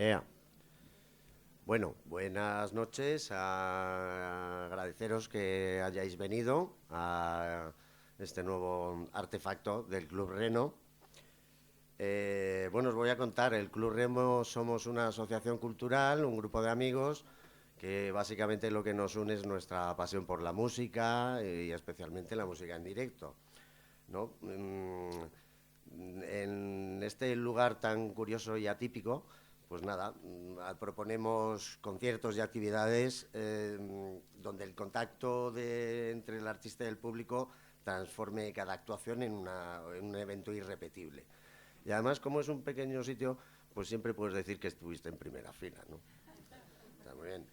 Ea. Bueno, buenas noches. Agradeceros que hayáis venido a este nuevo artefacto del Club Reno. Bueno, os voy a contar. El Club Reno somos una asociación cultural, un grupo de amigos que básicamente lo que nos une es nuestra pasión por la música y especialmente la música en directo, ¿no? En este lugar tan curioso y atípico, pues nada, proponemos conciertos y actividades donde el contacto entre el artista y el público transforme cada actuación en un evento irrepetible. Y además, como es un pequeño sitio, pues siempre puedes decir que estuviste en primera fila, ¿no? Está muy bien.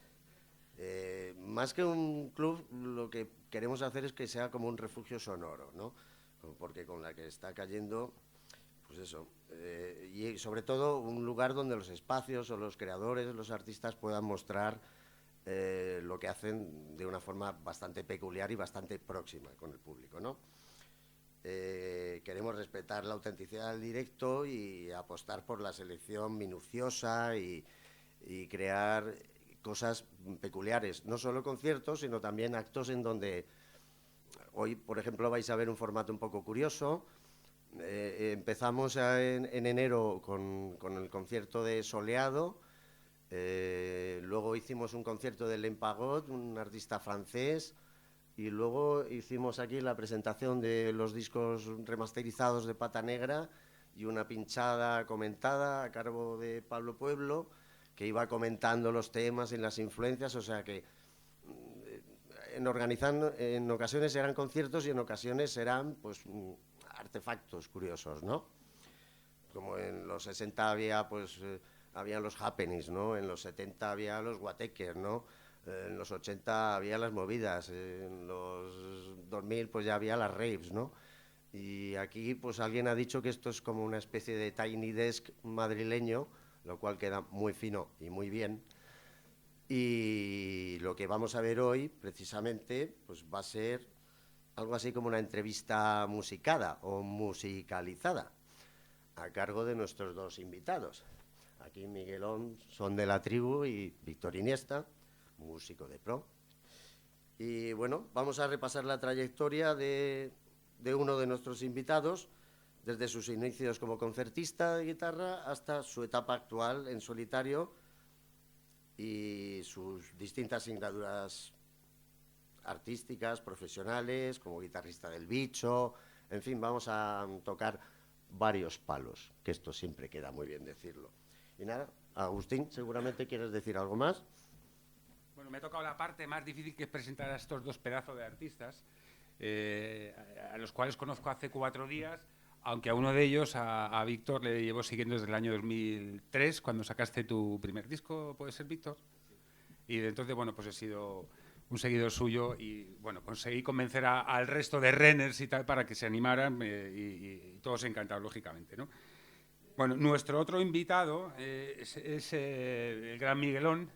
Más que un club, lo que queremos hacer es que sea como un refugio sonoro, ¿no? Porque con la que está cayendo, pues eso. Y sobre todo un lugar donde los espacios o los creadores, los artistas puedan mostrar lo que hacen de una forma bastante peculiar y bastante próxima con el público, ¿no? Queremos respetar la autenticidad del directo y apostar por la selección minuciosa y crear cosas peculiares, no solo conciertos, sino también actos en donde hoy, por ejemplo, vais a ver un formato un poco curioso. Empezamos en enero con el concierto de Soleado, luego hicimos un concierto de Lempagot, un artista francés, y luego hicimos aquí la presentación de los discos remasterizados de Pata Negra y una pinchada comentada a cargo de Pablo Pueblo, que iba comentando los temas y las influencias, o sea que en ocasiones eran conciertos y en ocasiones eran pues artefactos curiosos, ¿no? Como en los 60 había pues había los happenings, ¿no? En los 70 había los guateques, ¿no? En los 80 había las movidas, en los 2000 pues ya había las raves, ¿no? Y aquí pues alguien ha dicho que esto es como una especie de tiny desk madrileño, lo cual queda muy fino y muy bien. Y lo que vamos a ver hoy, precisamente, pues va a ser algo así como una entrevista musicada o musicalizada, a cargo de nuestros dos invitados. Aquí Miguelón, son de la tribu, y Víctor Iniesta, músico de pro. Y bueno, vamos a repasar la trayectoria de uno de nuestros invitados, desde sus inicios como concertista de guitarra hasta su etapa actual en solitario y sus distintas singladuras artísticas, profesionales, como guitarrista del Bicho. En fin, vamos a tocar varios palos, que esto siempre queda muy bien decirlo. Y nada, Agustín, seguramente quieres decir algo más. Bueno, me ha tocado la parte más difícil, que es presentar a estos dos pedazos de artistas, a los cuales conozco hace 4 días, aunque a uno de ellos, a Víctor, le llevo siguiendo desde el año 2003, cuando sacaste tu primer disco, ¿puede ser, Víctor? Y de entonces, bueno, pues he sido un seguidor suyo y, bueno, conseguí convencer al resto de Renners y tal para que se animaran y todos encantados, lógicamente, ¿no? Bueno, nuestro otro invitado es el gran Miguelón.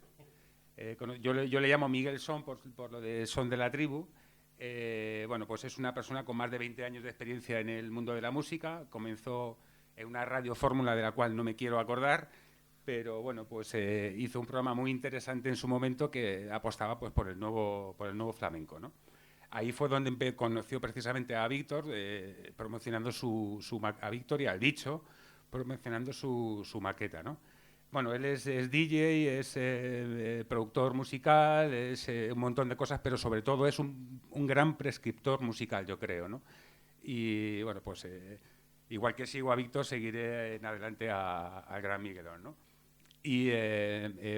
Yo le llamo Miguel Son por lo de Son de la Tribu. Bueno, pues es una persona con más de 20 años de experiencia en el mundo de la música. Comenzó en una radio fórmula de la cual no me quiero acordar, pero bueno, pues hizo un programa muy interesante en su momento que apostaba pues por el nuevo flamenco, ¿no? Ahí fue donde conoció precisamente a Víctor, promocionando a Víctor y al Bicho, promocionando su maqueta, ¿no? Bueno, él es DJ, es productor musical, es un montón de cosas, pero sobre todo es un gran prescriptor musical, yo creo, ¿no? Y bueno, pues igual que sigo a Víctor, seguiré en adelante al gran Miguelón, ¿no? Y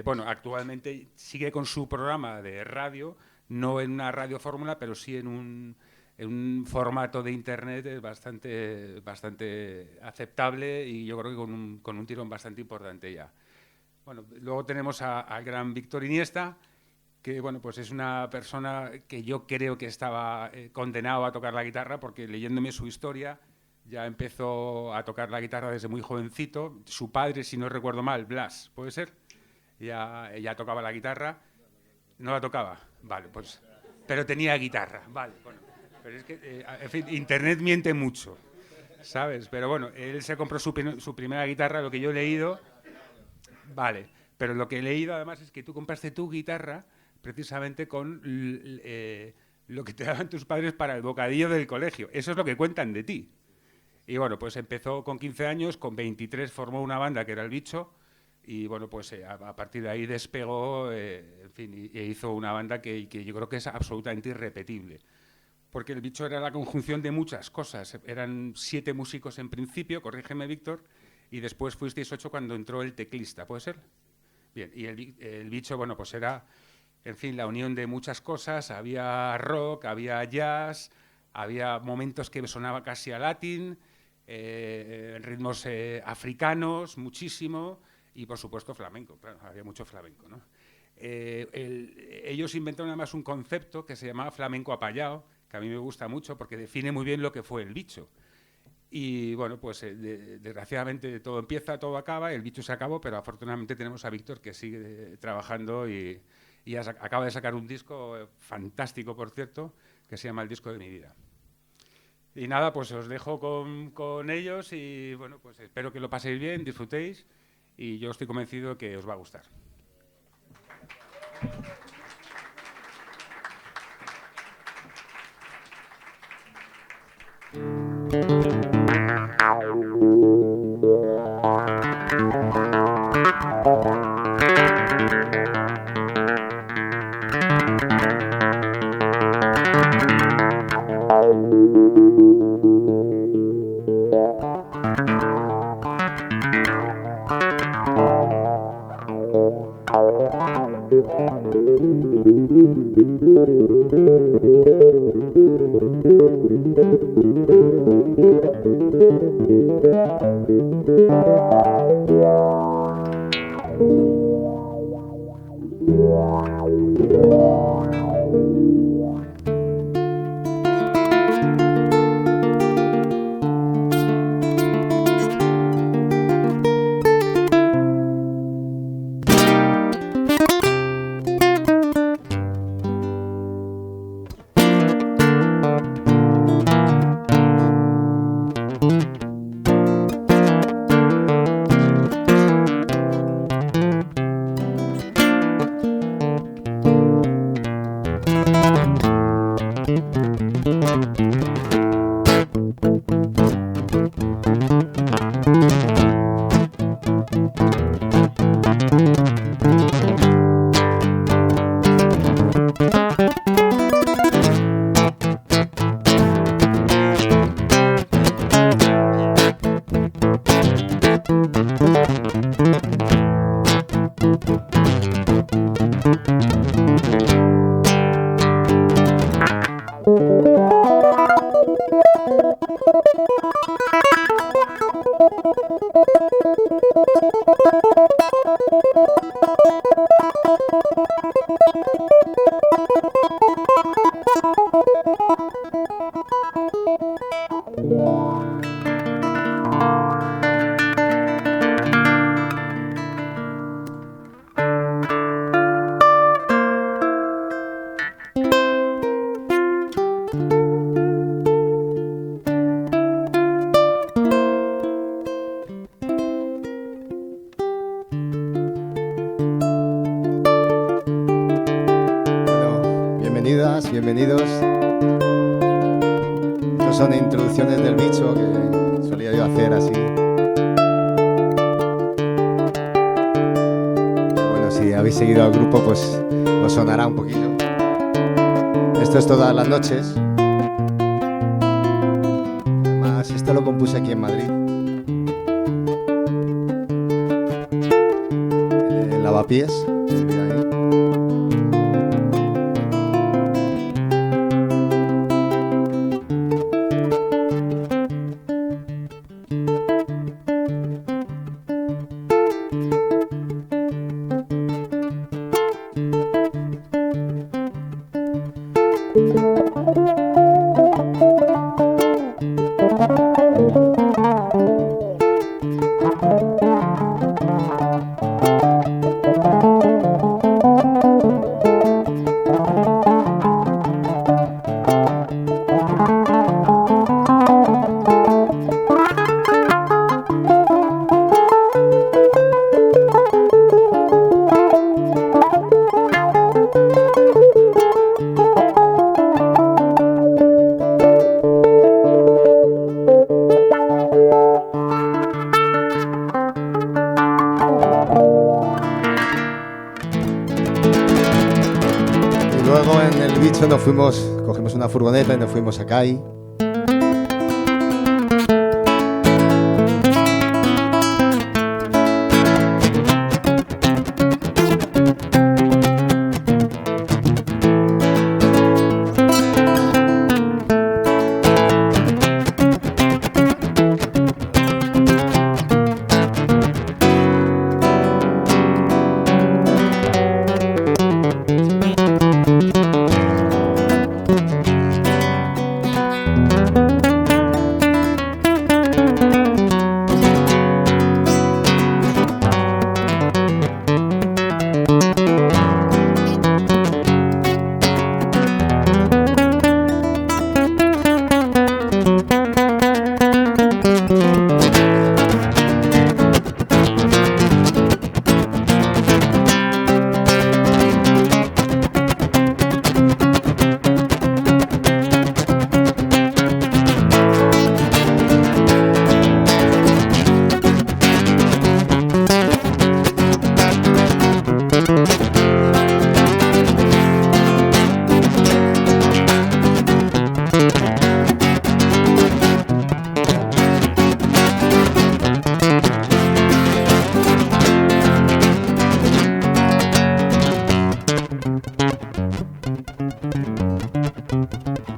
bueno, actualmente sigue con su programa de radio, no en una radio fórmula, pero sí en un formato de internet bastante aceptable y yo creo que con un tirón bastante importante ya. Bueno, luego tenemos al gran Víctor Iniesta, que bueno, pues es una persona que yo creo que estaba condenado a tocar la guitarra, porque leyéndome su historia ya empezó a tocar la guitarra desde muy jovencito. Su padre, si no recuerdo mal, Blas, ¿puede ser? Ya tocaba la guitarra. ¿No la tocaba? Vale, pues... Pero tenía guitarra, vale, bueno. Pero es que, en fin, Internet miente mucho, ¿sabes? Pero bueno, él se compró su primera guitarra, lo que yo he leído, Vale, pero lo que he leído además es que tú compraste tu guitarra precisamente con lo que te daban tus padres para el bocadillo del colegio. Eso es lo que cuentan de ti. Y bueno, pues empezó con 15 años, con 23 formó una banda que era El Bicho, y bueno, pues a partir de ahí despegó, en fin, e hizo una banda que yo creo que es absolutamente irrepetible. Porque El Bicho era la conjunción de muchas cosas. Eran 7 músicos en principio, corrígeme, Víctor, y después fuisteis 8 cuando entró el teclista, ¿puede ser? Bien, y el Bicho, bueno, pues era, en fin, la unión de muchas cosas. Había rock, había jazz, había momentos que sonaba casi a latín, ritmos africanos, muchísimo, y por supuesto flamenco, claro, había mucho flamenco, ¿no? Ellos inventaron además un concepto que se llamaba flamenco apallao, que a mí me gusta mucho porque define muy bien lo que fue El Bicho. Y bueno, pues desgraciadamente todo empieza, todo acaba, El Bicho se acabó, pero afortunadamente tenemos a Víctor que sigue trabajando y acaba de sacar un disco fantástico, por cierto, que se llama El disco de mi vida. Y nada, pues os dejo con ellos y bueno, pues espero que lo paséis bien, disfrutéis y yo estoy convencido que os va a gustar. Bienvenidos. Estas son introducciones del Bicho que solía yo hacer así. Bueno, si habéis seguido al grupo, pues os sonará un poquito. Esto es todas las noches. Además, esto lo compuse aquí en Madrid. En Lavapiés. cogimos una furgoneta y nos fuimos a CAI.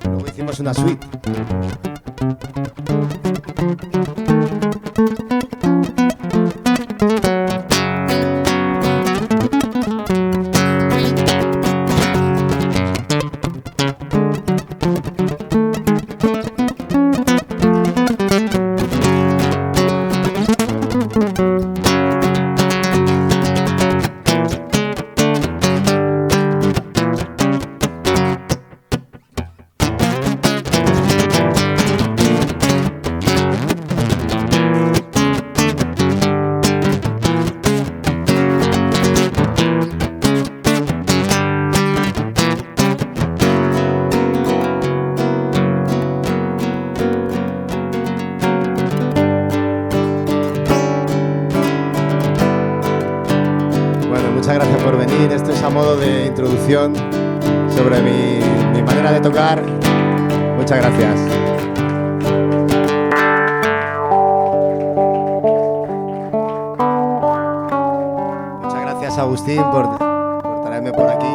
Luego hicimos una suite. Muchas gracias por venir. Esto es a modo de introducción sobre mi manera de tocar. Muchas gracias. Muchas gracias, Agustín, por traerme por aquí.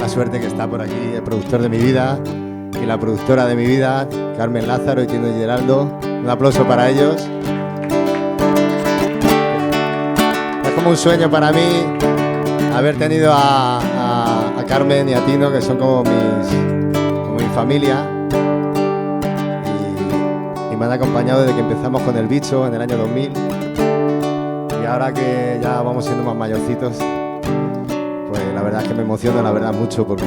Suerte que está por aquí el productor de mi vida y la productora de mi vida, Carmen Lázaro y Tino Geraldo. Un aplauso para ellos. Es como un sueño para mí haber tenido a Carmen y a Tino, que son como mi familia, y me han acompañado desde que empezamos con El Bicho en el año 2000, y ahora que ya vamos siendo más mayorcitos, pues la verdad es que me emociona, la verdad, mucho, porque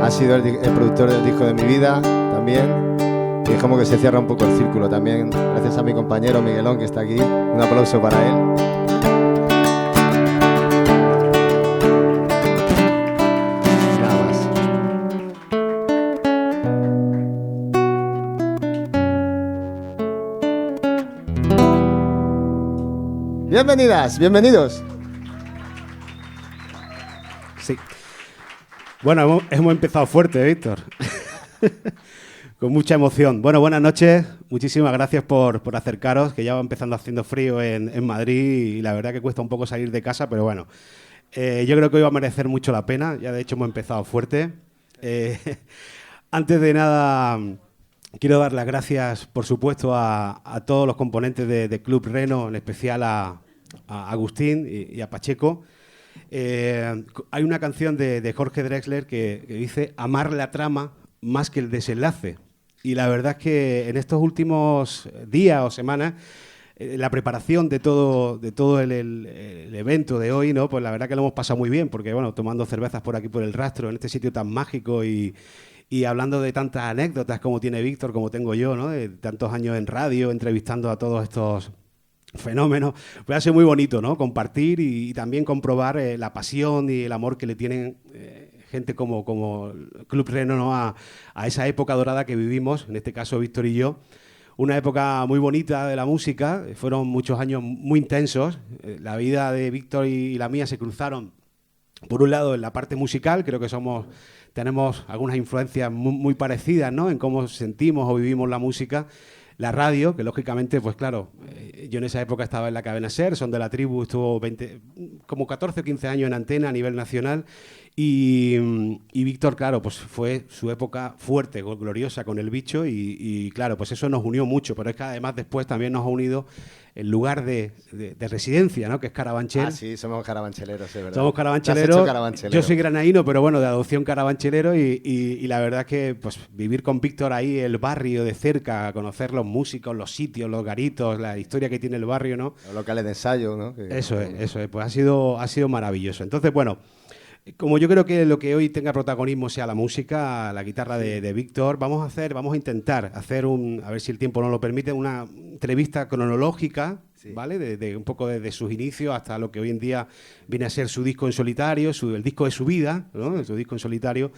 ha sido el productor del disco de mi vida también, y es como que se cierra un poco el círculo también, gracias a mi compañero Miguelón, que está aquí. Un aplauso para él. Nada más. Bienvenidas, bienvenidos. Sí. Bueno, hemos empezado fuerte, Víctor. Con mucha emoción. Bueno, buenas noches. Muchísimas gracias por acercaros, que ya va empezando haciendo frío en Madrid y la verdad que cuesta un poco salir de casa, pero bueno, yo creo que hoy va a merecer mucho la pena. Ya de hecho hemos empezado fuerte. Antes de nada, quiero dar las gracias, por supuesto, a todos los componentes de Club Reno, en especial a Agustín y a Pacheco. Hay una canción de Jorge Drexler que dice amar la trama más que el desenlace, y la verdad es que en estos últimos días o semanas la preparación de todo el evento de hoy, ¿no? Pues la verdad que lo hemos pasado muy bien, porque bueno, tomando cervezas por aquí por el Rastro, en este sitio tan mágico y hablando de tantas anécdotas como tiene Víctor, como tengo yo, ¿no? De tantos años en radio, entrevistando a todos estos fenómenos, pues ha sido muy bonito, ¿no? Compartir y también comprobar la pasión y el amor que le tienen gente como Club Reno, ¿no? A esa época dorada que vivimos, en este caso Víctor y yo. Una época muy bonita de la música, fueron muchos años muy intensos. La vida de Víctor y la mía se cruzaron, por un lado, en la parte musical, creo que tenemos algunas influencias muy parecidas, ¿no? En cómo sentimos o vivimos la música. La radio, que lógicamente, pues claro, yo en esa época estaba en la cadena SER, Son de la Tribu, estuvo como 14 o 15 años en antena a nivel nacional y Víctor, claro, pues fue su época fuerte, gloriosa con el bicho y claro, pues eso nos unió mucho, pero es que además después también nos ha unido el lugar de residencia, ¿no? Que es Carabanchel. Ah, sí, somos carabancheleros, es verdad. Somos carabancheleros. Yo soy granaíno, pero bueno, de adopción carabanchelero y la verdad es que pues vivir con Víctor ahí, el barrio de cerca, conocer los músicos, los sitios, los garitos, la historia que tiene el barrio, ¿no? Los locales de ensayo, ¿no? Eso es, pues ha sido maravilloso. Entonces, bueno, como yo creo que lo que hoy tenga protagonismo sea la música, la guitarra de Víctor, vamos a intentar hacer a ver si el tiempo nos lo permite, una entrevista cronológica, sí, ¿vale? De un poco desde sus inicios hasta lo que hoy en día viene a ser su disco en solitario, el disco de su vida, ¿no? Su disco en solitario.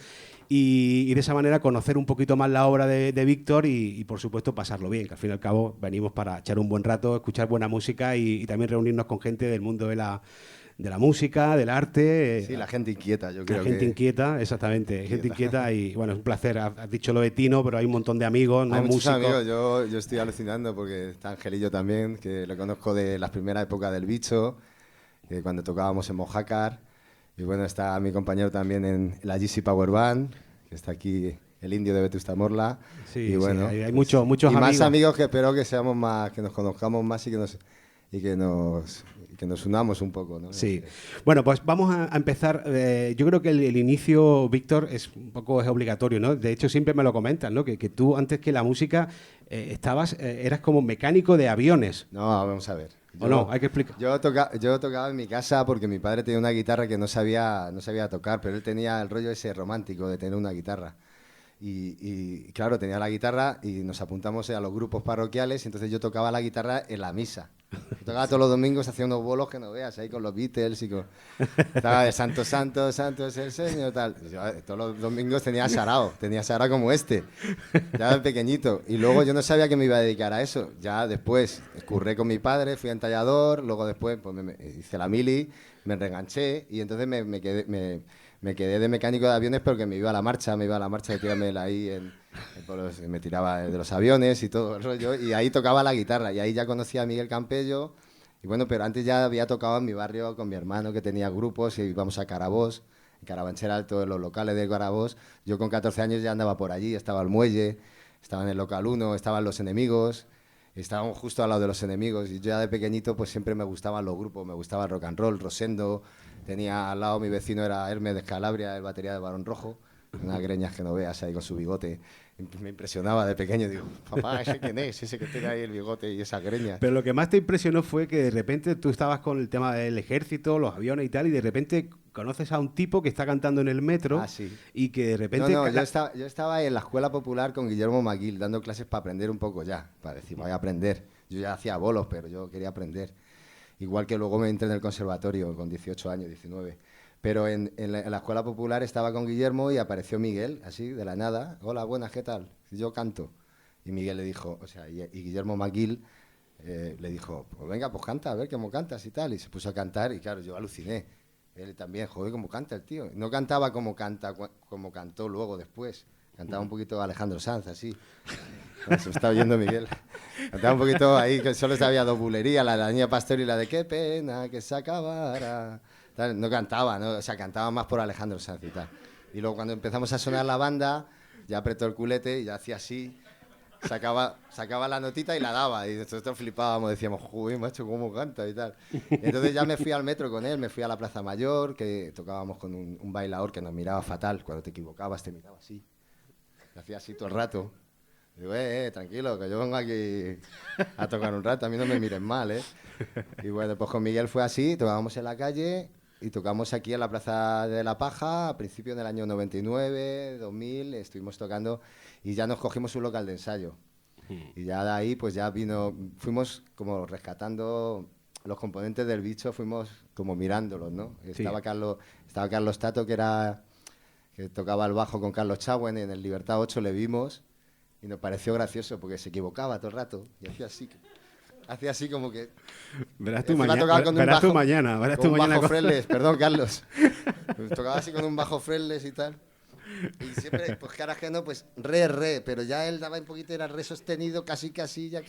Y de esa manera conocer un poquito más la obra de Víctor y, por supuesto, pasarlo bien, que al fin y al cabo venimos para echar un buen rato, escuchar buena música y también reunirnos con gente del mundo de la música, del arte. Sí, la gente inquieta, yo creo. La gente inquieta, exactamente. Gente inquieta y, bueno, es un placer. Has dicho lo de Tino, pero hay un montón de amigos, ¿no? Hay muchos músicos. amigos, yo estoy alucinando porque está Angelillo también, que lo conozco de las primeras épocas del Bicho, cuando tocábamos en Mojácar. Y bueno, está mi compañero también en la GC Power Band, que está aquí, el indio de Vetusta Morla. Sí, y bueno, sí, hay muchos amigos. Más amigos que espero que seamos más, que nos conozcamos más y que nos unamos un poco, ¿no? Sí. Bueno, pues vamos a empezar. Yo creo que el inicio, Víctor, es obligatorio, ¿no? De hecho, siempre me lo comentas, ¿no? Que tú, antes que la música, eras como mecánico de aviones. No, vamos a ver. ¿O no? Hay que explicar. Yo tocaba en mi casa porque mi padre tenía una guitarra que no sabía tocar, pero él tenía el rollo ese romántico de tener una guitarra. Y claro, tenía la guitarra y nos apuntamos a los grupos parroquiales, entonces yo tocaba la guitarra en la misa. Yo tocaba todos los domingos, hacía unos bolos que no veas, ahí con los Beatles estaba de Santo, Santo, Santo es el Señor, tal. Yo, todos los domingos tenía sarao como este, ya de pequeñito. Y luego yo no sabía que me iba a dedicar a eso. Ya después curré con mi padre, fui a entallador, luego después pues, hice la mili, me reenganché y entonces me quedé de mecánico de aviones porque me iba a la marcha de tirarme ahí me tiraba de los aviones y todo el rollo, y ahí tocaba la guitarra, y ahí ya conocí a Miguel Campello, y bueno, pero antes ya había tocado en mi barrio con mi hermano que tenía grupos, y íbamos a Carabós, en Carabanchel Alto, en los locales de Carabós. Yo con 14 años ya andaba por allí, estaba el Muelle, estaba en el Local 1, estaban Los Enemigos, estábamos justo al lado de Los Enemigos, y yo ya de pequeñito pues siempre me gustaban los grupos, me gustaba el rock and roll, Rosendo, tenía al lado, mi vecino era Hermes de Calabria, el batería de Barón Rojo, unas greñas que no veas ahí con su bigote. Me impresionaba de pequeño, digo, papá, ¿ese quién es? Ese que tiene ahí el bigote y esas greñas. Pero lo que más te impresionó fue que de repente tú estabas con el tema del ejército, los aviones y tal, y de repente conoces a un tipo que está cantando en el metro y que de repente... No, yo estaba en la escuela popular con Guillermo Maguil, dando clases para aprender un poco ya, para decir, voy a aprender. Yo ya hacía bolos, pero yo quería aprender. Igual que luego me entré en el conservatorio con 18 años, 19. Pero en la escuela popular estaba con Guillermo y apareció Miguel, así, de la nada. Hola, buenas, ¿qué tal? Yo canto. Y Miguel le dijo, y Guillermo Maguil le dijo, pues venga, pues canta, a ver cómo cantas y tal. Y se puso a cantar y claro, yo aluciné. Él también, joder, cómo canta el tío. No cantaba como cantó luego después. Cantaba un poquito Alejandro Sanz, así. Se me está oyendo Miguel. Cantaba un poquito ahí, que solo sabía dos bulerías, la de la Niña Pastor y la de qué pena que se acabara. Tal, no cantaba, ¿no? O sea, cantaba más por Alejandro Sanz y tal. Y luego cuando empezamos a sonar la banda, ya apretó el culete y ya hacía así, sacaba la notita y la daba. Y nosotros flipábamos, decíamos, joder, macho, cómo canta y tal. Entonces ya me fui al metro con él, me fui a la Plaza Mayor, que tocábamos con un bailador que nos miraba fatal. Cuando te equivocabas te miraba así. Hacía así todo el rato. Digo, tranquilo, que yo vengo aquí a tocar un rato, a mí no me miren mal, ¿eh? Y bueno, pues con Miguel fue así, tocábamos en la calle y tocamos aquí en la Plaza de la Paja a principios del año 99, 2000, estuvimos tocando y ya nos cogimos un local de ensayo. Y ya de ahí, pues ya fuimos como rescatando los componentes del Bicho, fuimos como mirándolos, ¿no? Sí. Estaba Carlos Tato, que tocaba el bajo con Carlos Chauen, en el Libertad 8 le vimos y nos pareció gracioso porque se equivocaba todo el rato y hacía así como que... Verás tú Encima mañana. tocaba con un Verás tú bajo- mañana. Verás con tú un mañana. bajo fretless, perdón, Carlos. Tocaba así con un bajo fretless y tal. Y siempre, pues cara ajeno, pues re, pero ya él daba un poquito, era re sostenido, casi, ya,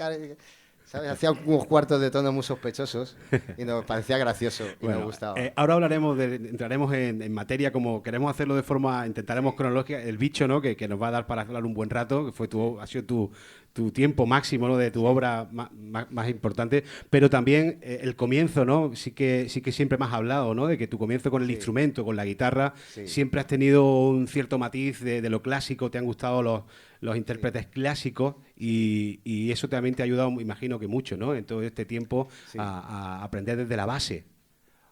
¿sabes? Hacía unos cuartos de tono muy sospechosos y nos parecía gracioso y nos gustaba. Ahora entraremos en materia, como queremos hacerlo de forma, intentaremos cronológica, el Bicho, ¿no? Que nos va a dar para hablar un buen rato, que ha sido tu tiempo máximo, ¿no? De tu obra más importante, pero también el comienzo, ¿no? Sí que siempre me has hablado, ¿no? De que tu comienzo con el instrumento, con la guitarra, siempre has tenido un cierto matiz de lo clásico, te han gustado los intérpretes clásicos y eso también te ha ayudado, imagino que mucho, ¿no? En todo este tiempo a aprender desde la base.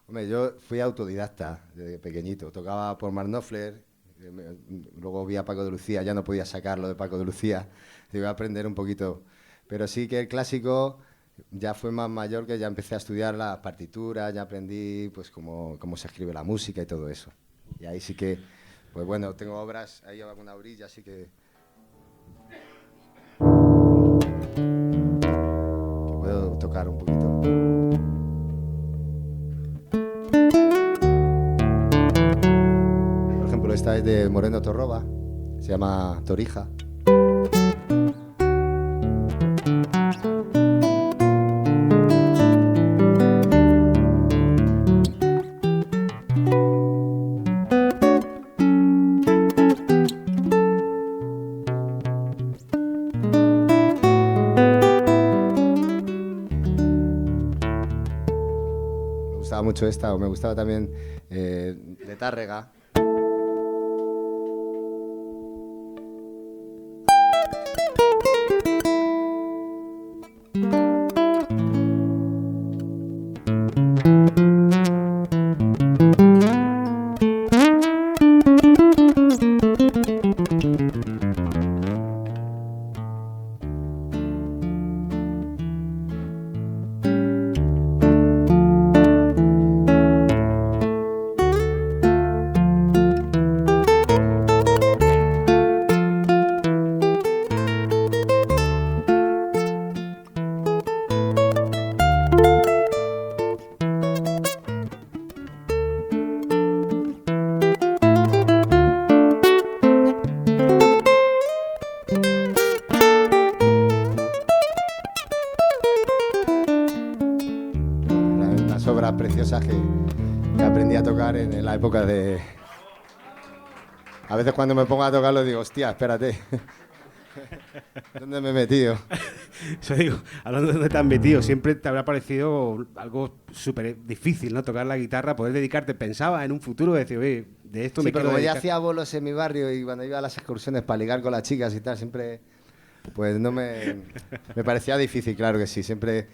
Hombre, yo fui autodidacta desde pequeñito, tocaba por Mark Knopfler, luego vi a Paco de Lucía, ya no podía sacarlo de Paco de Lucía, iba a aprender un poquito, pero sí que el clásico ya fue más mayor, que ya empecé a estudiar las partituras, ya aprendí pues cómo se escribe la música y todo eso. Y ahí sí que, pues bueno, tengo obras, ahí alguna orilla, así que puedo tocar un poquito. Por ejemplo, esta es de Moreno Torroba, se llama Torija. Me gustaba mucho esta, o me gustaba también de Tárrega. Las obras preciosas que aprendí a tocar en la época de... A veces cuando me pongo a tocarlo digo, hostia, espérate, ¿dónde me he metido? Eso digo, hablando de dónde te has metido, siempre te habrá parecido algo súper difícil, ¿no? Tocar la guitarra, poder dedicarte. Pensaba en un futuro decir, oye, de esto Sí, me pero quiero como ya dedicar. hacía bolos en mi barrio y cuando iba a las excursiones para ligar con las chicas y tal, siempre, pues no me parecía difícil, claro que sí. Siempre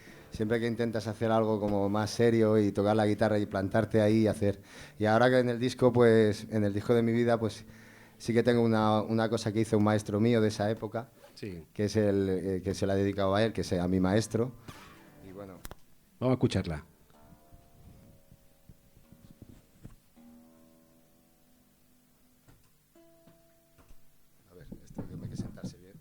que intentas hacer algo como más serio y tocar la guitarra y plantarte ahí y hacer. Y ahora que en el disco, pues, en el disco de mi vida, pues sí que tengo una cosa que hizo un maestro mío de esa época, Sí. que es el que se la ha dedicado a él, que es a mi maestro. Y bueno, Vamos a escucharla. a ver, esto que hay que sentarse bien.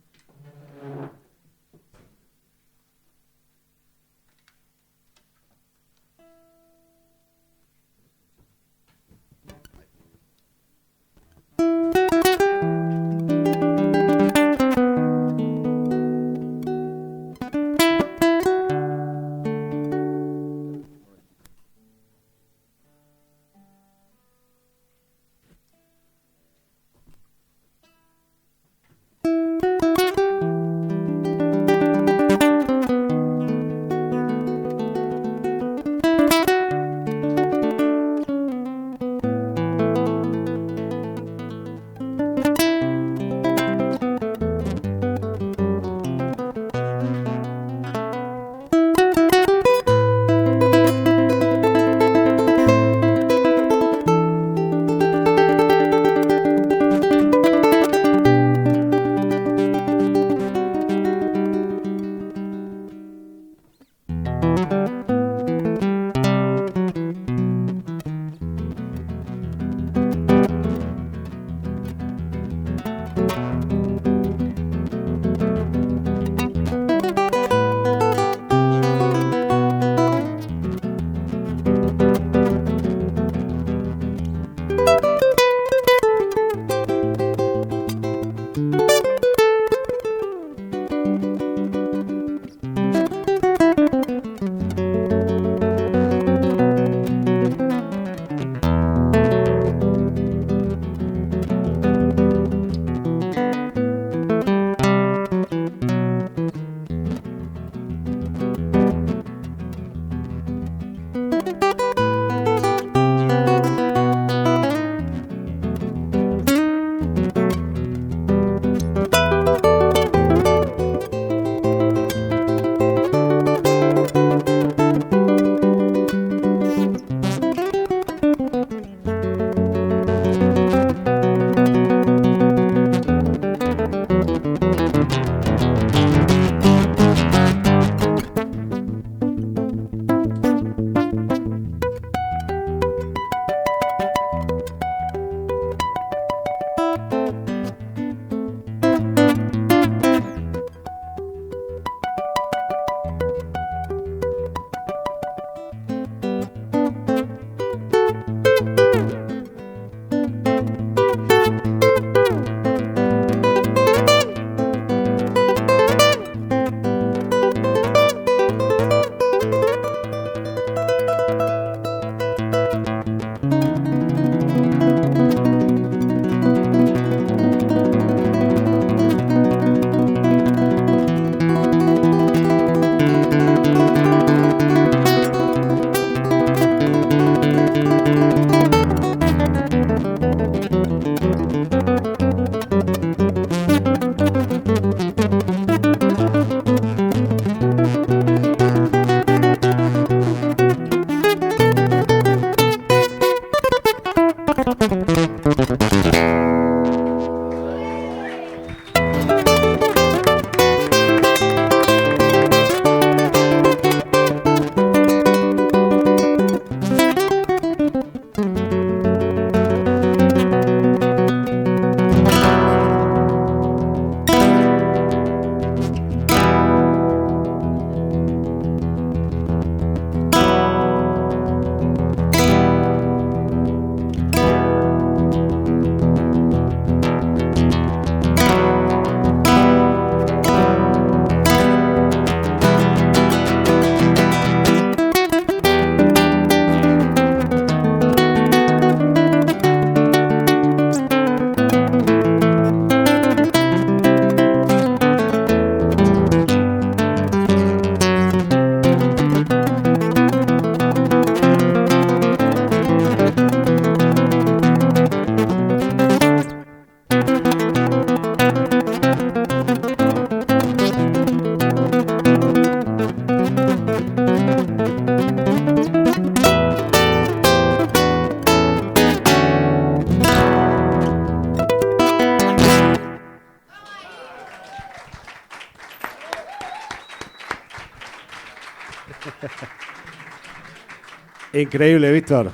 Increíble, Víctor.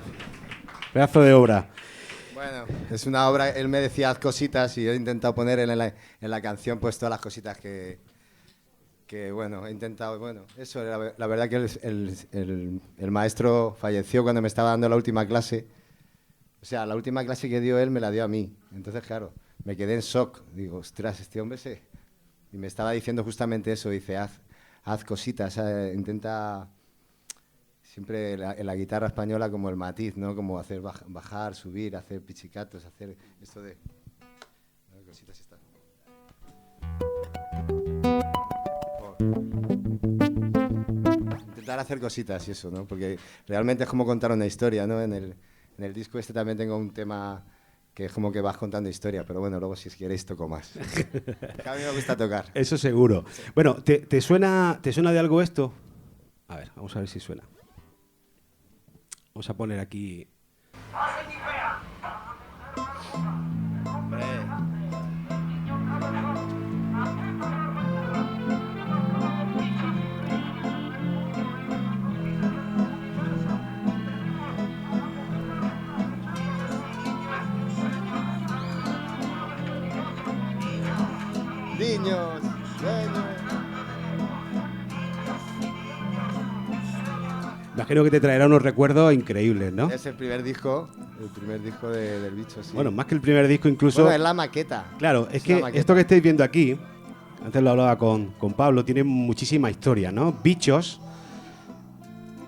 Pedazo de obra. Bueno, es una obra, él me decía haz cositas y yo he intentado poner en la canción pues todas las cositas que bueno, he intentado, bueno, eso, la verdad que el maestro falleció cuando me estaba dando la última clase, o sea, la última clase que dio él me la dio a mí, entonces claro, me quedé en shock, digo, ostras, este hombre y me estaba diciendo justamente eso, dice, haz cositas, intenta siempre en la guitarra española como el matiz, ¿no? Como hacer bajar, subir, hacer pichicatos, hacer esto de... cositas y está. Intentar hacer cositas y eso, ¿no? Porque realmente es como contar una historia, ¿no? En el disco este también tengo un tema que es como que vas contando historia, pero bueno, luego si queréis toco más. A mí me gusta tocar. Eso seguro. Bueno, ¿te suena de algo esto? A ver, vamos a ver si suena. Vamos a poner aquí... Niños, Imagino que te traerá unos recuerdos increíbles, ¿no? Es el primer disco del Bicho, sí. Bueno, más que el primer disco incluso... Bueno, es la maqueta. Claro, es que esto que estáis viendo aquí, antes lo hablaba con Pablo, tiene muchísima historia, ¿no? Bichos.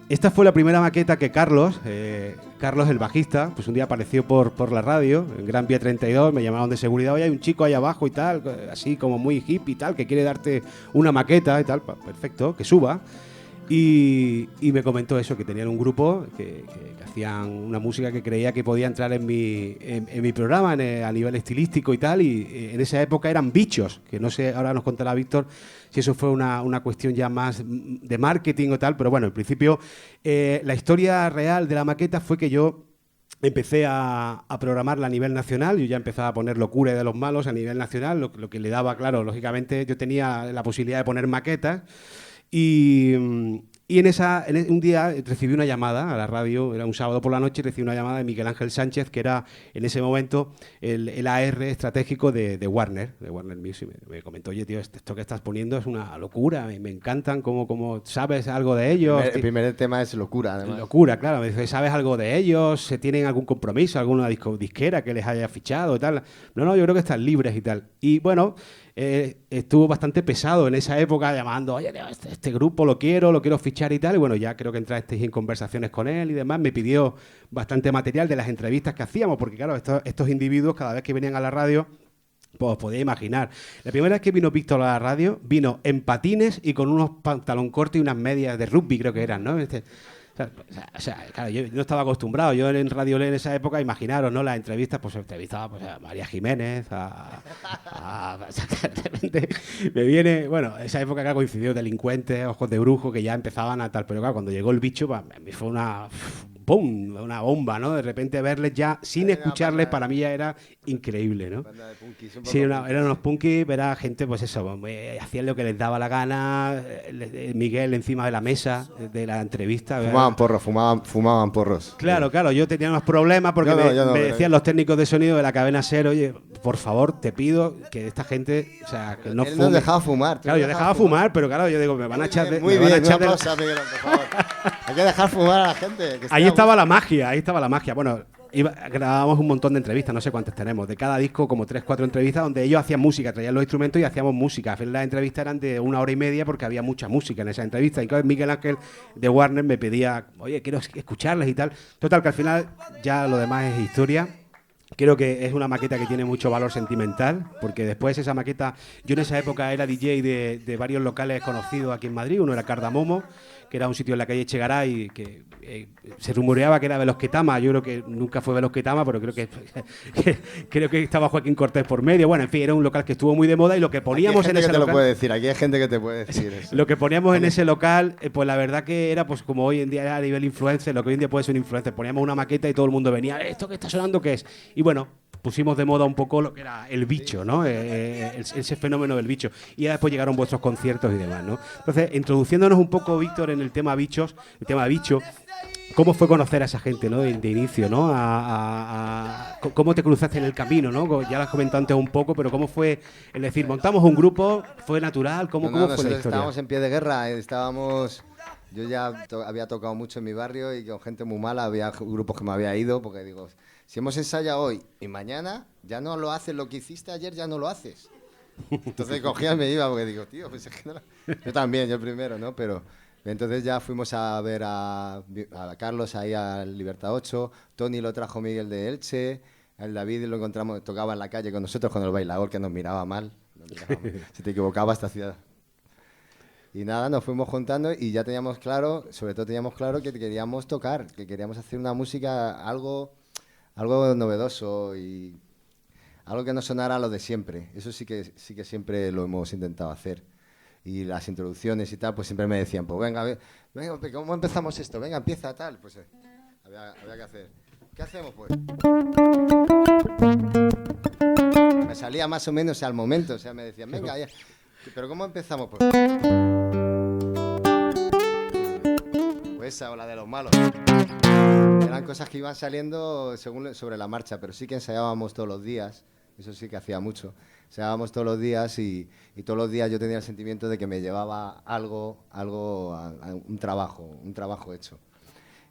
Esta fue la primera maqueta que Carlos el bajista, pues un día apareció por la radio, en Gran Vía 32, me llamaron de seguridad, oye, hay un chico ahí abajo y tal, así como muy hippie y tal, que quiere darte una maqueta y tal, perfecto, que suba. Y me comentó eso, que tenían un grupo que hacían una música que creía que podía entrar en mi programa a nivel estilístico y tal, y en esa época eran Bichos, que no sé, ahora nos contará Víctor si eso fue una cuestión ya más de marketing o tal, pero bueno, en principio la historia real de la maqueta fue que yo empecé a programarla a nivel nacional, yo ya empezaba a poner Locura y de los Malos a nivel nacional, lo que le daba, claro, lógicamente yo tenía la posibilidad de poner maquetas. Y un día recibí una llamada a la radio, era un sábado por la noche, recibí una llamada de Miguel Ángel Sánchez, que era en ese momento el AR estratégico de Warner Music. Me comentó, oye, tío, esto que estás poniendo es una locura, me encantan, como sabes algo de ellos. El primer tema es Locura, además. Locura, claro, me dice, ¿sabes algo de ellos? ¿Tienen algún compromiso, alguna disquera que les haya fichado y tal? No, yo creo que están libres y tal. Y bueno... estuvo bastante pesado en esa época llamando, oye, este grupo lo quiero fichar y tal, y bueno, ya creo que entrasteis en conversaciones con él y demás, me pidió bastante material de las entrevistas que hacíamos, porque claro, estos individuos cada vez que venían a la radio, pues os podéis imaginar, la primera vez que vino Víctor a la radio, vino en patines y con unos pantalón cortos y unas medias de rugby, creo que eran, ¿no? O sea, claro, yo no estaba acostumbrado. Yo en Radio Le en esa época, imaginaros, ¿no? Las entrevistas, pues entrevistaba pues, a María Jiménez, de repente me viene, bueno, esa época que coincidió Delincuentes, Ojos de Brujo, que ya empezaban a tal, pero claro, cuando llegó el Bicho, pues, a mí fue una bomba, ¿no? De repente verles ya, sin escucharles, para mí ya era increíble, ¿no? Sí, eran unos punkis, era gente, pues eso, hacían lo que les daba la gana, Miguel encima de la mesa de la entrevista. Fumaban porros. Claro, yo tenía unos problemas porque me decían los técnicos de sonido de la cadena SER, oye, por favor, te pido que esta gente, o sea, que no fume. Él no dejaba fumar. Claro, yo dejaba fumar, pero claro, yo digo, me van a echar de... Muy bien, un aplauso a Miguel, por favor. Hay que dejar fumar a la gente. Ahí estaba la magia. Bueno, grabábamos un montón de entrevistas, no sé cuántas tenemos. De cada disco, como 3-4 entrevistas, donde ellos hacían música, traían los instrumentos y hacíamos música. Al final las entrevistas eran de 1 hora y media porque había mucha música en esa entrevista. Y entonces Miguel Ángel de Warner me pedía, oye, quiero escucharles y tal. Total, que al final ya lo demás es historia. Creo que es una maqueta que tiene mucho valor sentimental, porque después esa maqueta, yo en esa época era DJ de varios locales conocidos aquí en Madrid. Uno era Cardamomo, que era un sitio en la calle Echegaray que se rumoreaba que era Veloz que Tama. Yo creo que nunca fue Veloz que Tama, pero creo que estaba Joaquín Cortés por medio. Bueno, en fin, era un local que estuvo muy de moda y lo que poníamos en ese local... Aquí hay gente que te puede decir eso. Lo que poníamos en ese local, pues la verdad que era pues como hoy en día era a nivel influencer, lo que hoy en día puede ser un influencer. Poníamos una maqueta y todo el mundo venía, ¿esto que está sonando qué es? Y bueno, pusimos de moda un poco lo que era el bicho, ¿no? Ese fenómeno del bicho. Y ya después llegaron vuestros conciertos y demás, ¿no? Entonces, introduciéndonos un poco, Víctor, en el tema bichos, el tema bicho, ¿cómo fue conocer a esa gente, ¿no? De inicio, ¿no? ¿Cómo te cruzaste en el camino, ¿no? Ya lo has comentado antes un poco, pero ¿cómo fue el decir, montamos un grupo, fue natural? ¿Cómo fue la historia? Estábamos en pie de guerra, yo ya había tocado mucho en mi barrio y con gente muy mala, había grupos que me había ido, porque digo, si hemos ensayado hoy y mañana ya no lo haces, lo que hiciste ayer ya no lo haces. Entonces cogía y me iba, porque digo, tío, pues es que no yo también, yo el primero, ¿no? Pero entonces ya fuimos a ver a Carlos ahí al Libertad 8, Tony lo trajo Miguel de Elche, el David lo encontramos, tocaba en la calle con nosotros con el bailador que nos miraba mal, se te equivocaba esta ciudad. Y nada, nos fuimos juntando y ya teníamos claro, sobre todo teníamos claro que queríamos tocar, que queríamos hacer una música algo novedoso y algo que no sonara a lo de siempre. Eso sí que siempre lo hemos intentado hacer. Y las introducciones y tal, pues siempre me decían, pues venga, ¿cómo empezamos esto? Venga, empieza tal. Pues había que hacer. ¿Qué hacemos, pues? Me salía más o menos al momento, o sea, me decían, venga, ya. ¿Pero cómo empezamos, pues? Pues esa o la de los malos. Eran cosas que iban saliendo sobre la marcha, pero sí que ensayábamos todos los días. Eso sí que hacía mucho. Ensayábamos todos los días y todos los días yo tenía el sentimiento de que me llevaba algo un trabajo hecho.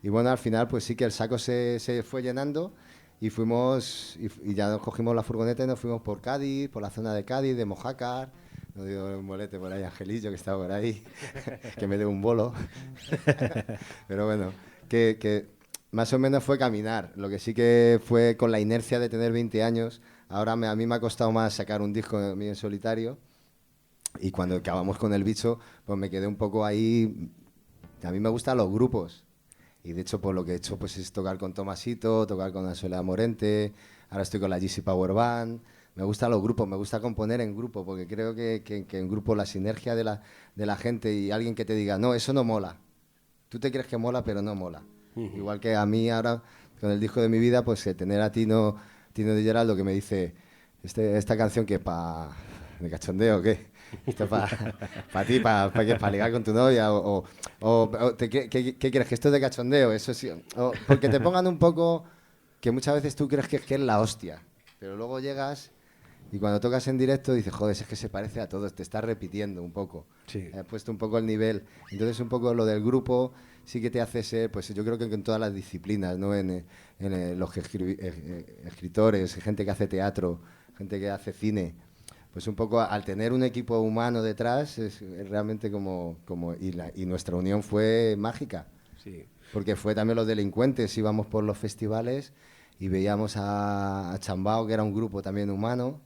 Y bueno, al final pues sí que el saco se fue llenando y fuimos y ya nos cogimos la furgoneta y nos fuimos por Cádiz, por la zona de Cádiz, de Mojácar. No digo un bolete por ahí, Angelillo, que estaba por ahí, que me dio un bolo. Pero bueno, que más o menos fue caminar. Lo que sí que fue con la inercia de tener 20 años. Ahora a mí me ha costado más sacar un disco mío en solitario. Y cuando acabamos con el bicho, pues me quedé un poco ahí. A mí me gustan los grupos. Y de hecho, pues lo que he hecho pues, es tocar con Tomasito, tocar con la Soledad Morente. Ahora estoy con la GC Power Band. Me gustan los grupos, me gusta componer en grupo, porque creo que en grupo la sinergia de la gente y alguien que te diga, no, eso no mola. Tú te crees que mola, pero no mola. Igual que a mí ahora, con el disco de mi vida, pues tener a Tino de Geraldo que me dice, esta canción que de cachondeo, ¿o qué? Esto para ti, para ligar con tu novia, ¿qué crees? ¿Que esto es de cachondeo? Eso sí, porque te pongan un poco, que muchas veces tú crees que es la hostia, pero luego llegas y cuando tocas en directo dices, joder, es que se parece a todos, te estás repitiendo un poco. Sí. Has puesto un poco el nivel. Entonces un poco lo del grupo sí que te hace ser, pues yo creo que en todas las disciplinas, ¿no? En los escritores, gente que hace teatro, gente que hace cine, pues un poco al tener un equipo humano detrás es realmente y nuestra unión fue mágica. Sí. Porque fue también los delincuentes, íbamos por los festivales y veíamos a Chambao, que era un grupo también humano.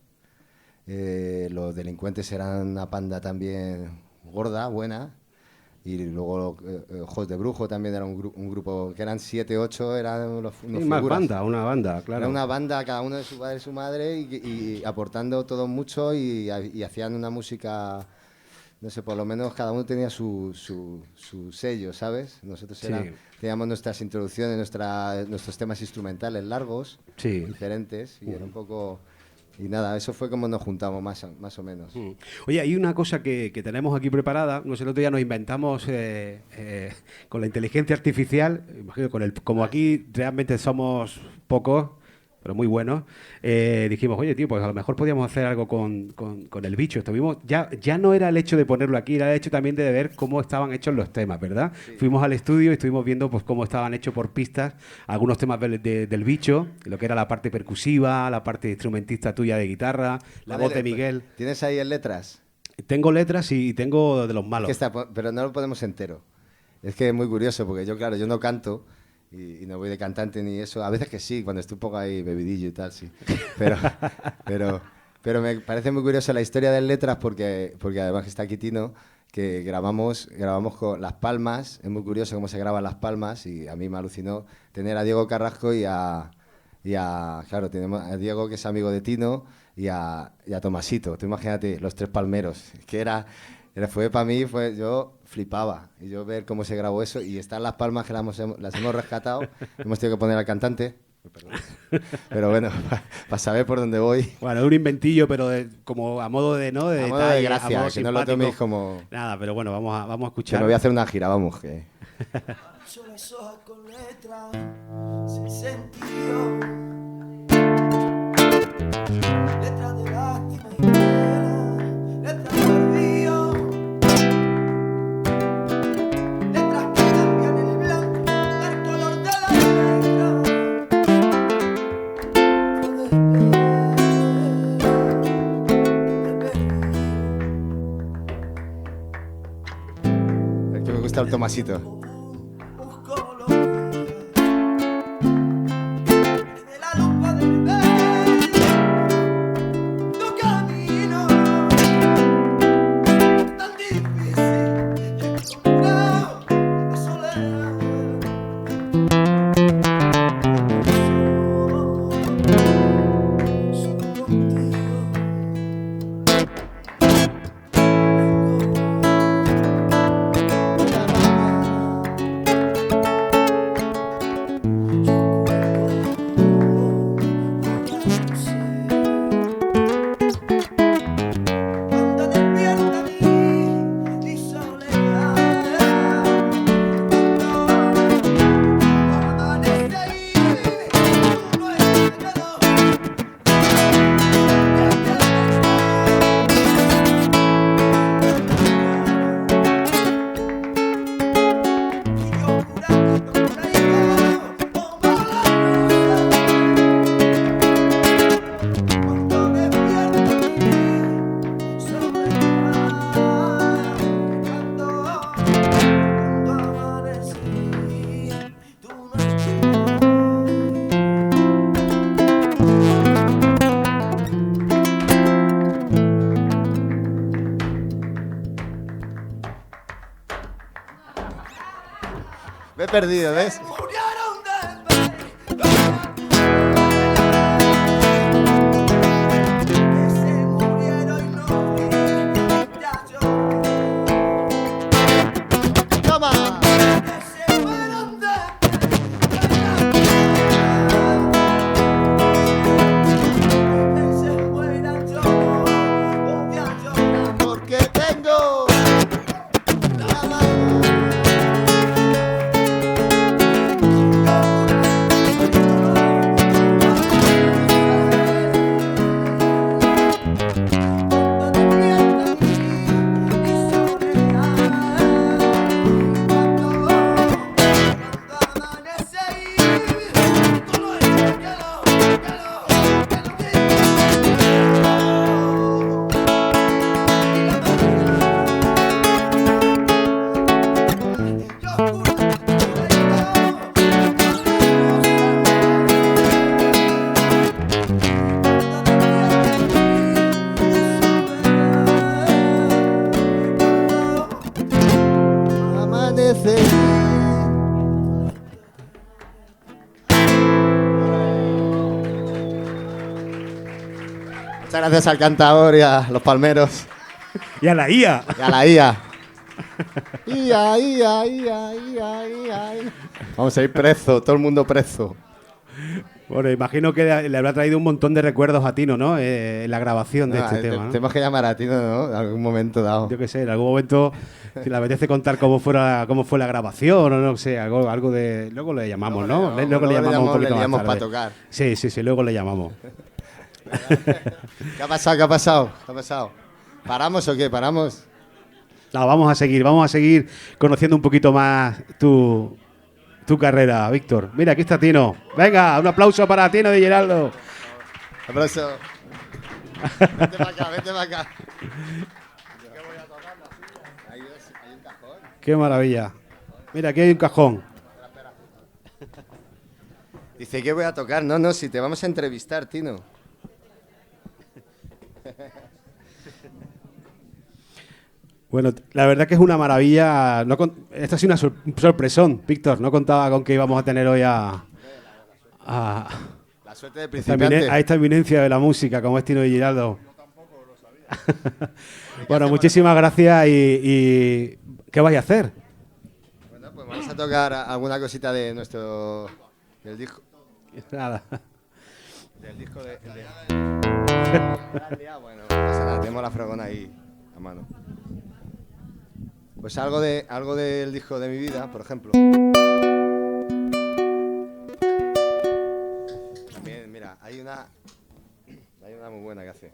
Los delincuentes eran una panda también gorda, buena. Y luego Ojos de Brujo también era un grupo que eran 7, 8, eran unos figuras. Una banda, claro. Era una banda, cada uno de su padre y su madre, y aportando todo mucho y hacían una música, no sé, por lo menos cada uno tenía su sello, ¿sabes? Nosotros teníamos nuestras introducciones, nuestros temas instrumentales largos, diferentes, y era un poco... Y nada, eso fue como nos juntamos más o menos. Oye, hay una cosa que tenemos aquí preparada. No sé, el otro día nos inventamos con la inteligencia artificial, imagino como aquí realmente somos pocos, pero muy buenos, dijimos, oye, tío, pues a lo mejor podíamos hacer algo con el bicho. Estuvimos, ya no era el hecho de ponerlo aquí, era el hecho también de ver cómo estaban hechos los temas, ¿verdad? Sí. Fuimos al estudio y estuvimos viendo pues cómo estaban hechos por pistas algunos temas del bicho, lo que era la parte percusiva, la parte instrumentista tuya de guitarra, la voz de Miguel. ¿Tienes ahí en letras? Tengo letras y tengo de los malos. Pero no lo ponemos entero. Es que es muy curioso, porque yo no canto, y no voy de cantante ni eso. A veces que sí, cuando estoy un poco ahí bebidillo y tal, sí. Pero me parece muy curiosa la historia de letras porque además que está aquí Tino, que grabamos con Las Palmas. Es muy curioso cómo se graban Las Palmas y a mí me alucinó tener a Diego Carrasco claro, tenemos a Diego, que es amigo de Tino, y a Tomasito. Tú imagínate, los tres palmeros, que fue para mí, yo flipaba. Y yo ver cómo se grabó eso, y están Las Palmas que las hemos rescatado. Hemos tenido que poner al cantante, Pero bueno, para saber por dónde voy. Bueno, es un inventillo, pero como a modo de, ¿no? A modo de gracia, que no lo toméis como... Nada, pero bueno, vamos a Que escuchar. me voy a hacer una gira, vamos, que... Son las hojas con letras sin sentido, letras de lástima y pena, letras de olvido, letras que cambian el blanco al color de la negra. Es que me gusta el Tomasito. Me he perdido, ¿ves? ¡Toma! Porque tengo la mano. Muchas gracias al cantador y a los palmeros. Y a la IA. Y a la IA. IA. Vamos a ir preso, todo el mundo preso. Bueno, imagino que le habrá traído un montón de recuerdos a Tino, ¿no? La grabación de este tema, ¿no? Tenemos que llamar a Tino, ¿no? En algún momento dado. Yo qué sé, en algún momento, si le apetece contar cómo fue la grabación o no sé, algo de... Luego le llamamos, ¿no? Luego le llamamos un poquito más tarde. Para tocar. Sí, luego le llamamos. ¿Qué ha pasado? ¿Paramos o qué? ¿Paramos? No, vamos a seguir conociendo un poquito más tu carrera, Víctor. Mira, aquí está Tino. Venga, un aplauso para Tino de Giraldo. Aplauso. Vente para acá. ¿Qué voy a tocar? Hay un cajón. Qué maravilla. Mira, aquí hay un cajón. Espera. Dice, ¿qué voy a tocar? No, si te vamos a entrevistar, Tino. Bueno, la verdad que es una maravilla. Esto ha sido un sorpresón, Víctor. No contaba con que íbamos a tener hoy a la suerte de principiante. A esta eminencia de la música, como es Tino de Giraldo. Yo tampoco lo sabía. Bueno, muchísimas gracias y ¿qué vais a hacer? Bueno, pues vamos a tocar alguna cosita de nuestro del disco. Nada. Del disco de... Bueno, no pasa nada, tenemos la fregona ahí a mano. Pues algo del disco de mi vida, por ejemplo. También, mira, hay una muy buena que hace.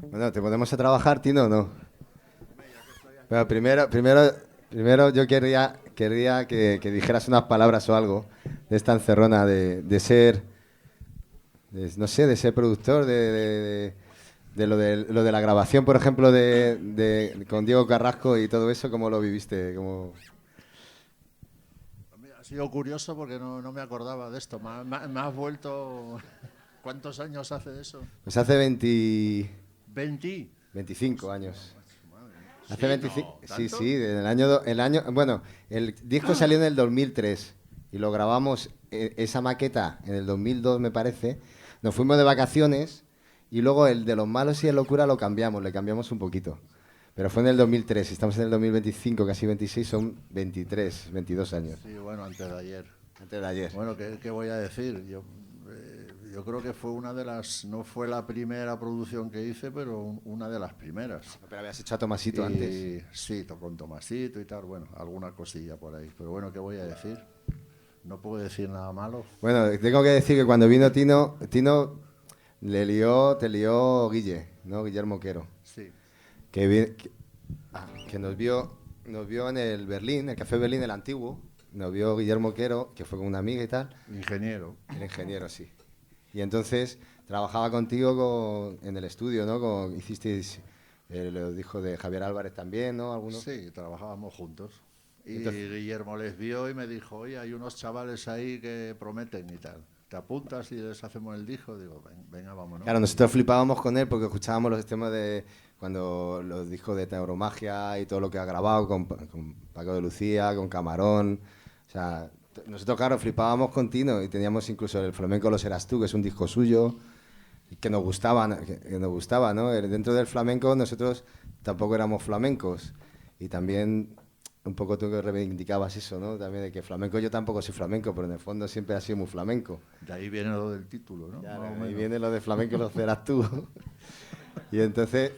Bueno, ¿te ponemos a trabajar, Tino, o no? Bueno, primero yo querría que dijeras unas palabras o algo de esta encerrona de ser, no sé, de ser productor, de lo de la grabación, por ejemplo, con Diego Carrasco y todo eso. ¿Cómo lo viviste? Ha sido curioso porque no me acordaba de esto. Me has vuelto... ¿Cuántos años hace de eso? Pues hace 20. 25 años. Hace Sí, 25, no, sí, ¿tanto? sí, bueno, el disco salió en el 2003 y lo grabamos, esa maqueta, en el 2002 me parece. Nos fuimos de vacaciones y luego el de Los Malos y el Locura le cambiamos un poquito. Pero fue en el 2003, estamos en el 2025, casi 26, son 23, 22 años. Sí, bueno, antes de ayer. Antes de ayer. Bueno, ¿qué voy a decir? Yo creo que fue una de las... No fue la primera producción que hice, pero una de las primeras. Pero habías hecho a Tomasito antes. Sí, con Tomasito y tal. Bueno, alguna cosilla por ahí. Pero bueno, ¿qué voy a decir? No puedo decir nada malo. Bueno, tengo que decir que cuando vino Tino te lió Guille, ¿no? Guillermo Quero. Sí. Que nos vio en el Berlín, el Café Berlín, el antiguo. Nos vio Guillermo Quero, que fue con una amiga y tal. Ingeniero. El ingeniero, sí. Y entonces trabajaba contigo en el estudio, ¿no? Hicisteis los discos de Javier Álvarez también, ¿no? ¿Algunos? Sí, trabajábamos juntos. Y Entonces- Guillermo les vio y me dijo, oye, hay unos chavales ahí que prometen y tal. ¿Te apuntas y les hacemos el disco? Digo, venga, vámonos. Claro, nosotros flipábamos con él porque escuchábamos los temas de cuando los discos de Tauromagia y todo lo que ha grabado con Paco de Lucía, con Camarón. O sea, nosotros, claro, flipábamos con Tino y teníamos incluso el Flamenco Lo Serás Tú, que es un disco suyo y que nos gustaba, ¿no? Dentro del flamenco nosotros tampoco éramos flamencos y también un poco tú que reivindicabas eso, ¿no? También de que flamenco, yo tampoco soy flamenco, pero en el fondo siempre ha sido muy flamenco. De ahí viene lo del título, ¿no? Ya, Más o ahí menos. viene lo de flamenco Lo Serás Tú. Y entonces,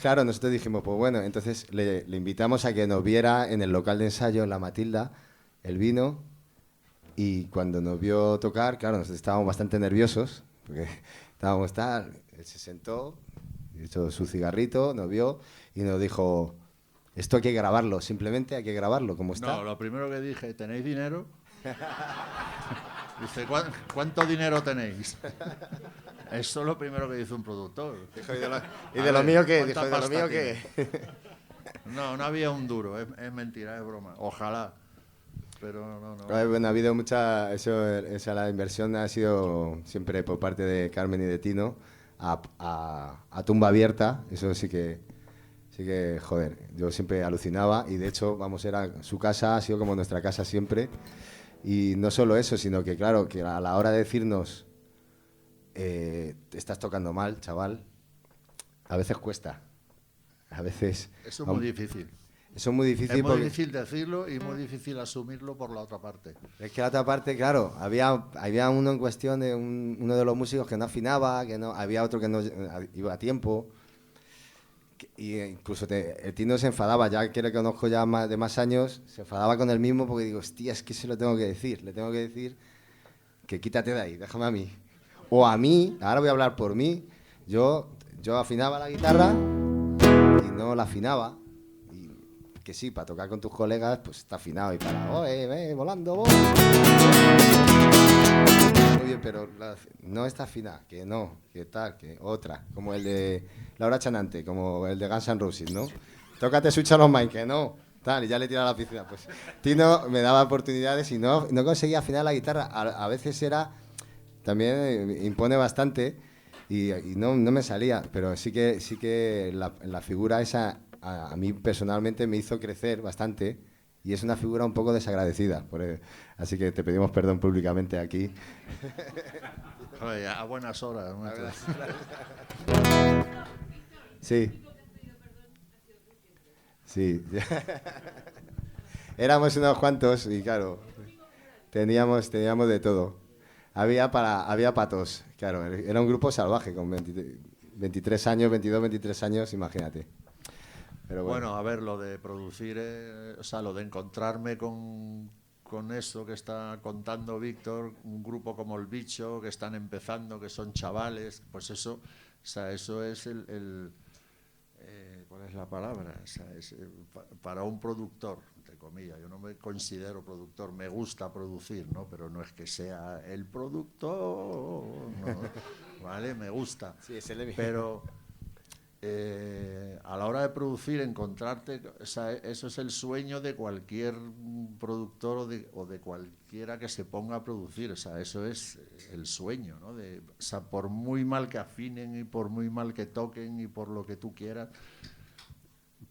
claro, nosotros dijimos, pues bueno, entonces le invitamos a que nos viera en el local de ensayo, en La Matilda, él vino y cuando nos vio tocar, claro, nosotros estábamos bastante nerviosos, porque estábamos tal, él se sentó, hizo su cigarrito, nos vio y nos dijo, esto hay que grabarlo, simplemente hay que grabarlo, como está. No, lo primero que dije, ¿tenéis dinero? Dice, ¿cuánto dinero tenéis? Eso es lo primero que dice un productor. Dijo, ¿y A de lo ver, mío qué? ¿cuánta Dijo, ¿y de lo pasta mío qué? No había un duro, es mentira, es broma. Ojalá. Pero no. Bueno, ha habido mucha... la inversión ha sido siempre por parte de Carmen y de Tino a tumba abierta. Eso sí que, joder, yo siempre alucinaba y de hecho, vamos, era su casa, ha sido como nuestra casa siempre. Y no solo eso, sino que, claro, que a la hora de decirnos te estás tocando mal, chaval, a veces cuesta. A veces... Eso es muy difícil. Eso es muy difícil Es muy porque... difícil decirlo y muy difícil asumirlo por la otra parte. Es que la otra parte, claro, había uno en cuestión de uno de los músicos que no afinaba, había otro que no iba a tiempo. Y incluso el Tino se enfadaba, ya que le conozco ya de más años, se enfadaba con él mismo porque digo, hostia, es que se lo tengo que decir. Le tengo que decir que quítate de ahí, déjame a mí. O a mí, ahora voy a hablar por mí, yo afinaba la guitarra y no la afinaba. Que sí, para tocar con tus colegas, pues está afinado y para, volando, vos. Muy bien, pero no está afinada, que no, que tal, que otra, como el de Laura Chanante, como el de Guns N' Roses, ¿no? Tócate Switch on Your Mind, que no, tal, y ya le tira a la piscina. Pues Tino me daba oportunidades y no conseguía afinar la guitarra. A veces también impone bastante y no me salía, pero sí que la figura esa... A mí personalmente me hizo crecer bastante y es una figura un poco desagradecida. Así que te pedimos perdón públicamente aquí. Oye, a buenas horas. ¿No? Sí. Sí. Éramos unos cuantos y claro, teníamos de todo. Había para todos, claro. Era un grupo salvaje con 23 años, 22, 23 años, imagínate. Pero bueno, a ver, lo de producir, o sea, lo de encontrarme con eso que está contando Víctor, un grupo como El Bicho, que están empezando, que son chavales, pues eso, o sea, eso es ¿cuál es la palabra? O sea, para un productor, entre comillas, yo no me considero productor, me gusta producir, ¿no? Pero no es que sea el productor, ¿no? ¿Vale? Me gusta. Sí, es el pero a la hora de producir, encontrarte, o sea, eso es el sueño de cualquier productor o de cualquiera que se ponga a producir, o sea, eso es el sueño, ¿no? O sea, por muy mal que afinen y por muy mal que toquen y por lo que tú quieras,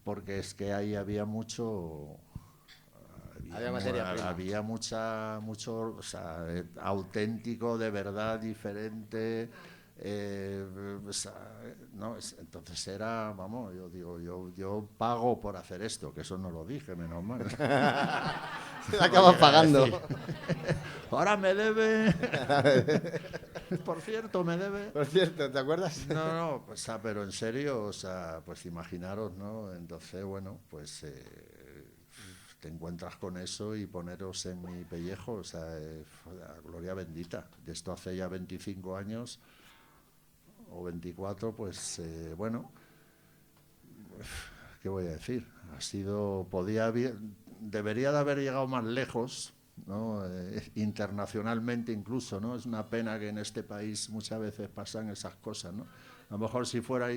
porque es que ahí había mucho... Había materia prima. Había mucho, o sea, auténtico, de verdad, diferente... o sea, no, entonces era, vamos, yo digo, yo pago por hacer esto, que eso no lo dije, menos mal. Se la acabas pagando. Ahora me debe. Por cierto, me debe. Por cierto, ¿te acuerdas? No, pues, pero en serio, o sea, pues imaginaros, ¿no? Entonces, bueno, pues te encuentras con eso y poneros en mi pellejo, o sea, gloria bendita. De esto hace ya 25 años. O 24, pues bueno, ¿qué voy a decir? Debería de haber llegado más lejos, ¿no? Internacionalmente incluso, ¿no? Es una pena que en este país muchas veces pasan esas cosas, ¿no? A lo mejor si fuera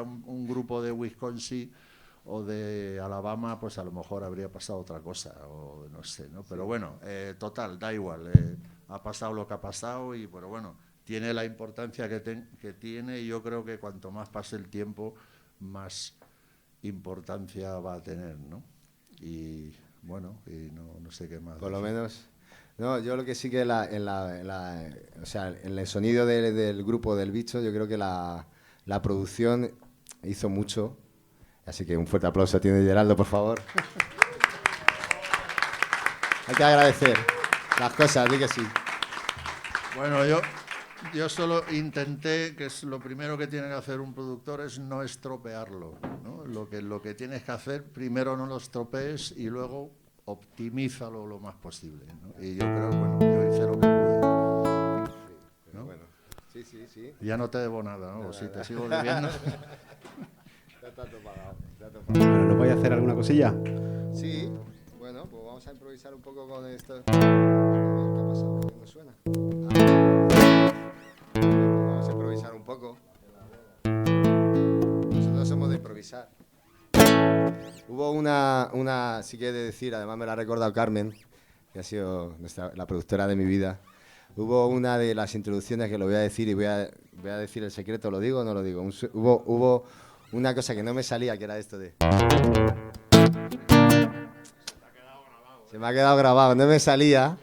un grupo de Wisconsin o de Alabama, pues a lo mejor habría pasado otra cosa, o no sé, ¿no? Pero bueno, total, da igual, ha pasado lo que ha pasado y, pero bueno, tiene la importancia que tiene y yo creo que cuanto más pase el tiempo, más importancia va a tener, ¿no? Y bueno, y no sé qué más. Por lo menos, no, yo lo que sí que o sea, en el sonido del grupo del Bicho, yo creo que la producción hizo mucho. Así que un fuerte aplauso tiene Geraldo, por favor. Hay que agradecer las cosas, di que sí. Bueno, yo solo intenté, que es lo primero que tiene que hacer un productor, es no estropearlo, ¿no? Lo que tienes que hacer, primero no lo estropees y luego optimízalo lo más posible, ¿no? Y yo creo, bueno, yo hice lo que pude, ¿no? Bueno, sí. Ya no te debo nada, ¿no? O si te sigo debiendo. Bueno, ¿nos voy a hacer alguna cosilla? Sí, bueno, pues vamos a improvisar un poco con esto. ¿Qué ha pasado? ¿Por qué no suena? Vamos a improvisar un poco. Nosotros somos de improvisar. Hubo una sí que he de decir, además me la ha recordado Carmen, que ha sido la productora de mi vida. Hubo una de las introducciones que lo voy a decir y voy a decir el secreto, ¿lo digo o no lo digo? Hubo una cosa que no me salía, que era esto de... Se me ha quedado grabado, no me salía.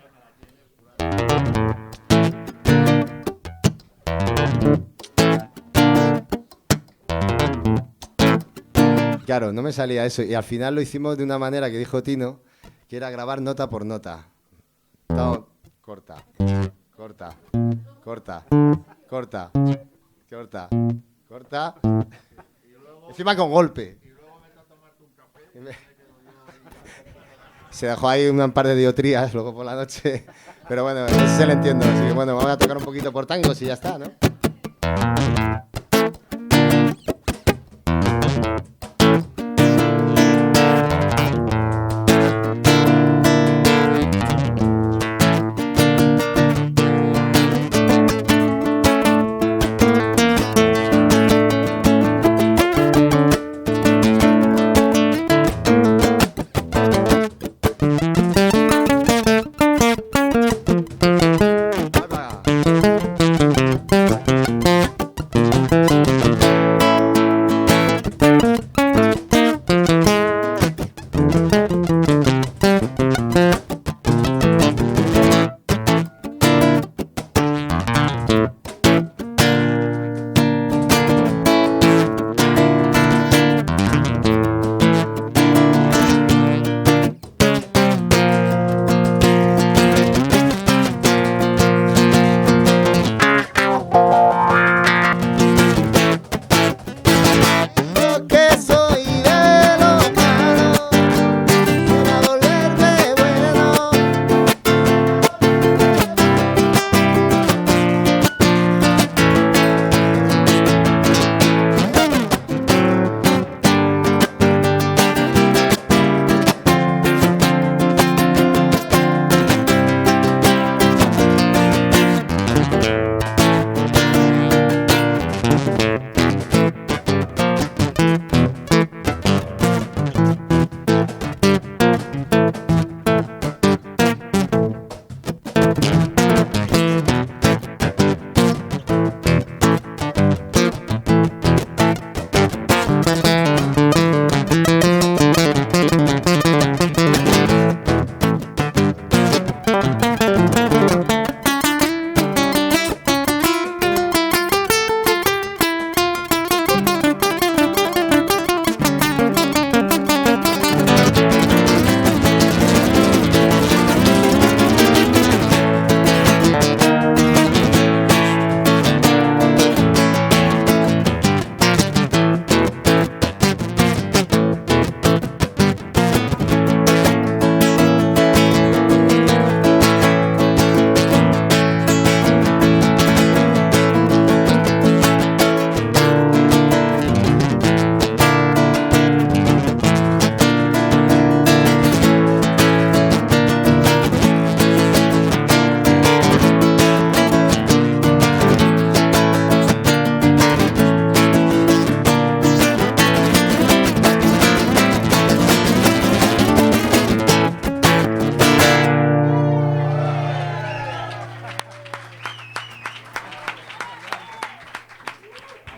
Claro, no me salía eso. Y al final lo hicimos de una manera que dijo Tino, que era grabar nota por nota. Corta, corta, corta, corta, corta, corta. Encima con golpe. Se dejó ahí un par de diotrías luego por la noche. Pero bueno, eso se le entiendo. Así que bueno, vamos a tocar un poquito por tangos y ya está, ¿no?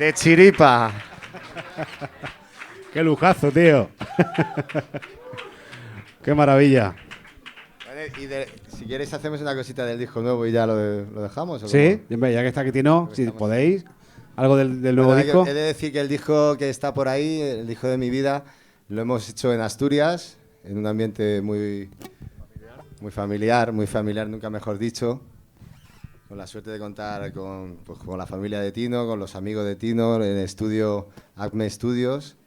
De chiripa. Qué lujazo, tío. Qué maravilla. Vale, si queréis hacemos una cosita del disco nuevo y ya lo dejamos. ¿O Sí, cómo? ya que está aquí Tino, si Estamos podéis, algo del nuevo Bueno, disco. He de decir que el disco que está por ahí, el disco de mi vida, lo hemos hecho en Asturias, en un ambiente muy familiar, nunca mejor dicho. Con la suerte de contar con la familia de Tino, con los amigos de Tino, en el estudio Acme Studios.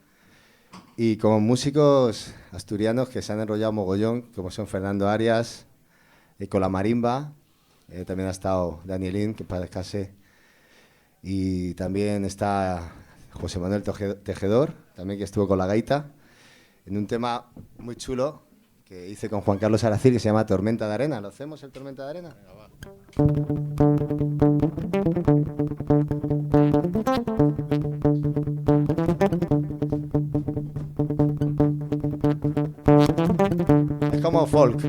Y con músicos asturianos que se han enrollado mogollón, como son Fernando Arias, con la marimba, también ha estado Danielín, que para descanse, y también está José Manuel Tejedor, también que estuvo con la gaita, en un tema muy chulo que hice con Juan Carlos Aracil, que se llama Tormenta de Arena. ¿Lo hacemos, el Tormenta de Arena? Venga, va. Es como folk.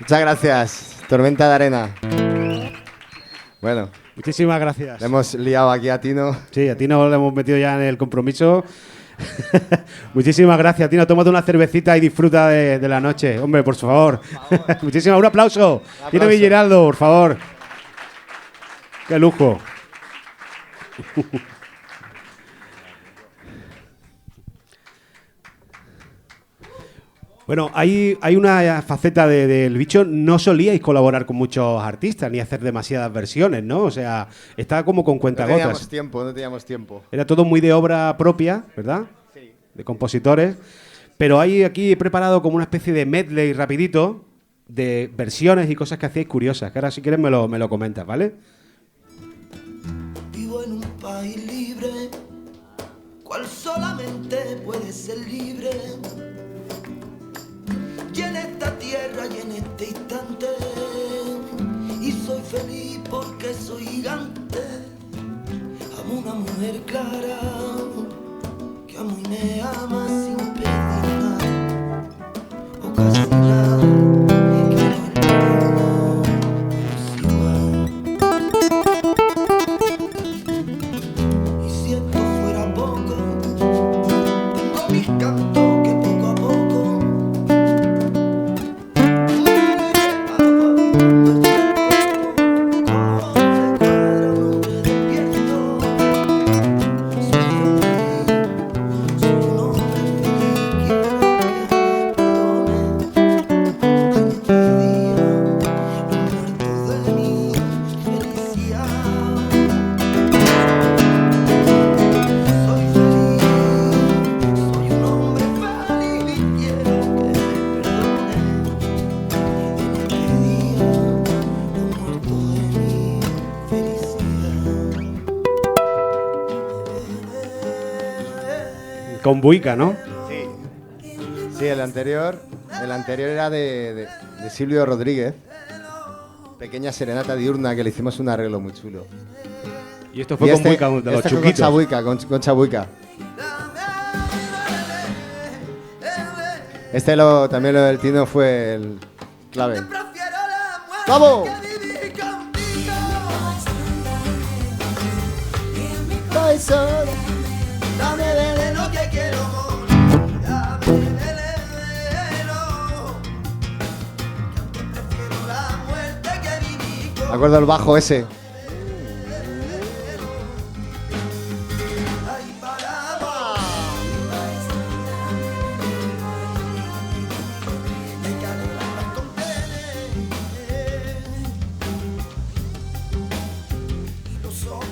Muchas gracias, Tormenta de Arena. Bueno, Muchísimas gracias. le hemos liado aquí a Tino. Sí, a Tino le hemos metido ya en el compromiso. Muchísimas gracias, Tino. Tómate una cervecita y disfruta de la noche. Hombre, por favor. Muchísimas, un aplauso. Tino Villaraldo, por favor. Qué lujo. Bueno, hay una faceta del bicho. No solíais colaborar con muchos artistas ni hacer demasiadas versiones, ¿no? O sea, está como con No cuentagotas. teníamos tiempo. Era todo muy de obra propia, ¿verdad? Sí. De compositores. Pero hay aquí preparado como una especie de medley rapidito de versiones y cosas que hacíais curiosas. Que ahora si quieres me lo comentas, ¿vale? Vivo en un país libre, cual solamente puede ser libre. Y en esta tierra y en este instante, y soy feliz porque soy gigante. Amo una mujer clara, que amo y me ama sin pedir nada, o casi nada. Soy un hombre feliz. con Buica, ¿no? Sí, el anterior era de Silvio Rodríguez. Pequeña serenata diurna que le hicimos un arreglo muy chulo. Y esto fue con Buica, de los chunguitos. Con Chabuica. También lo del Tino fue el clave. ¡Vamos! Estoy solo, dame veneno que quiero morir, dame veneno, prefiero la muerte que vivir. Me acuerdo el bajo ese.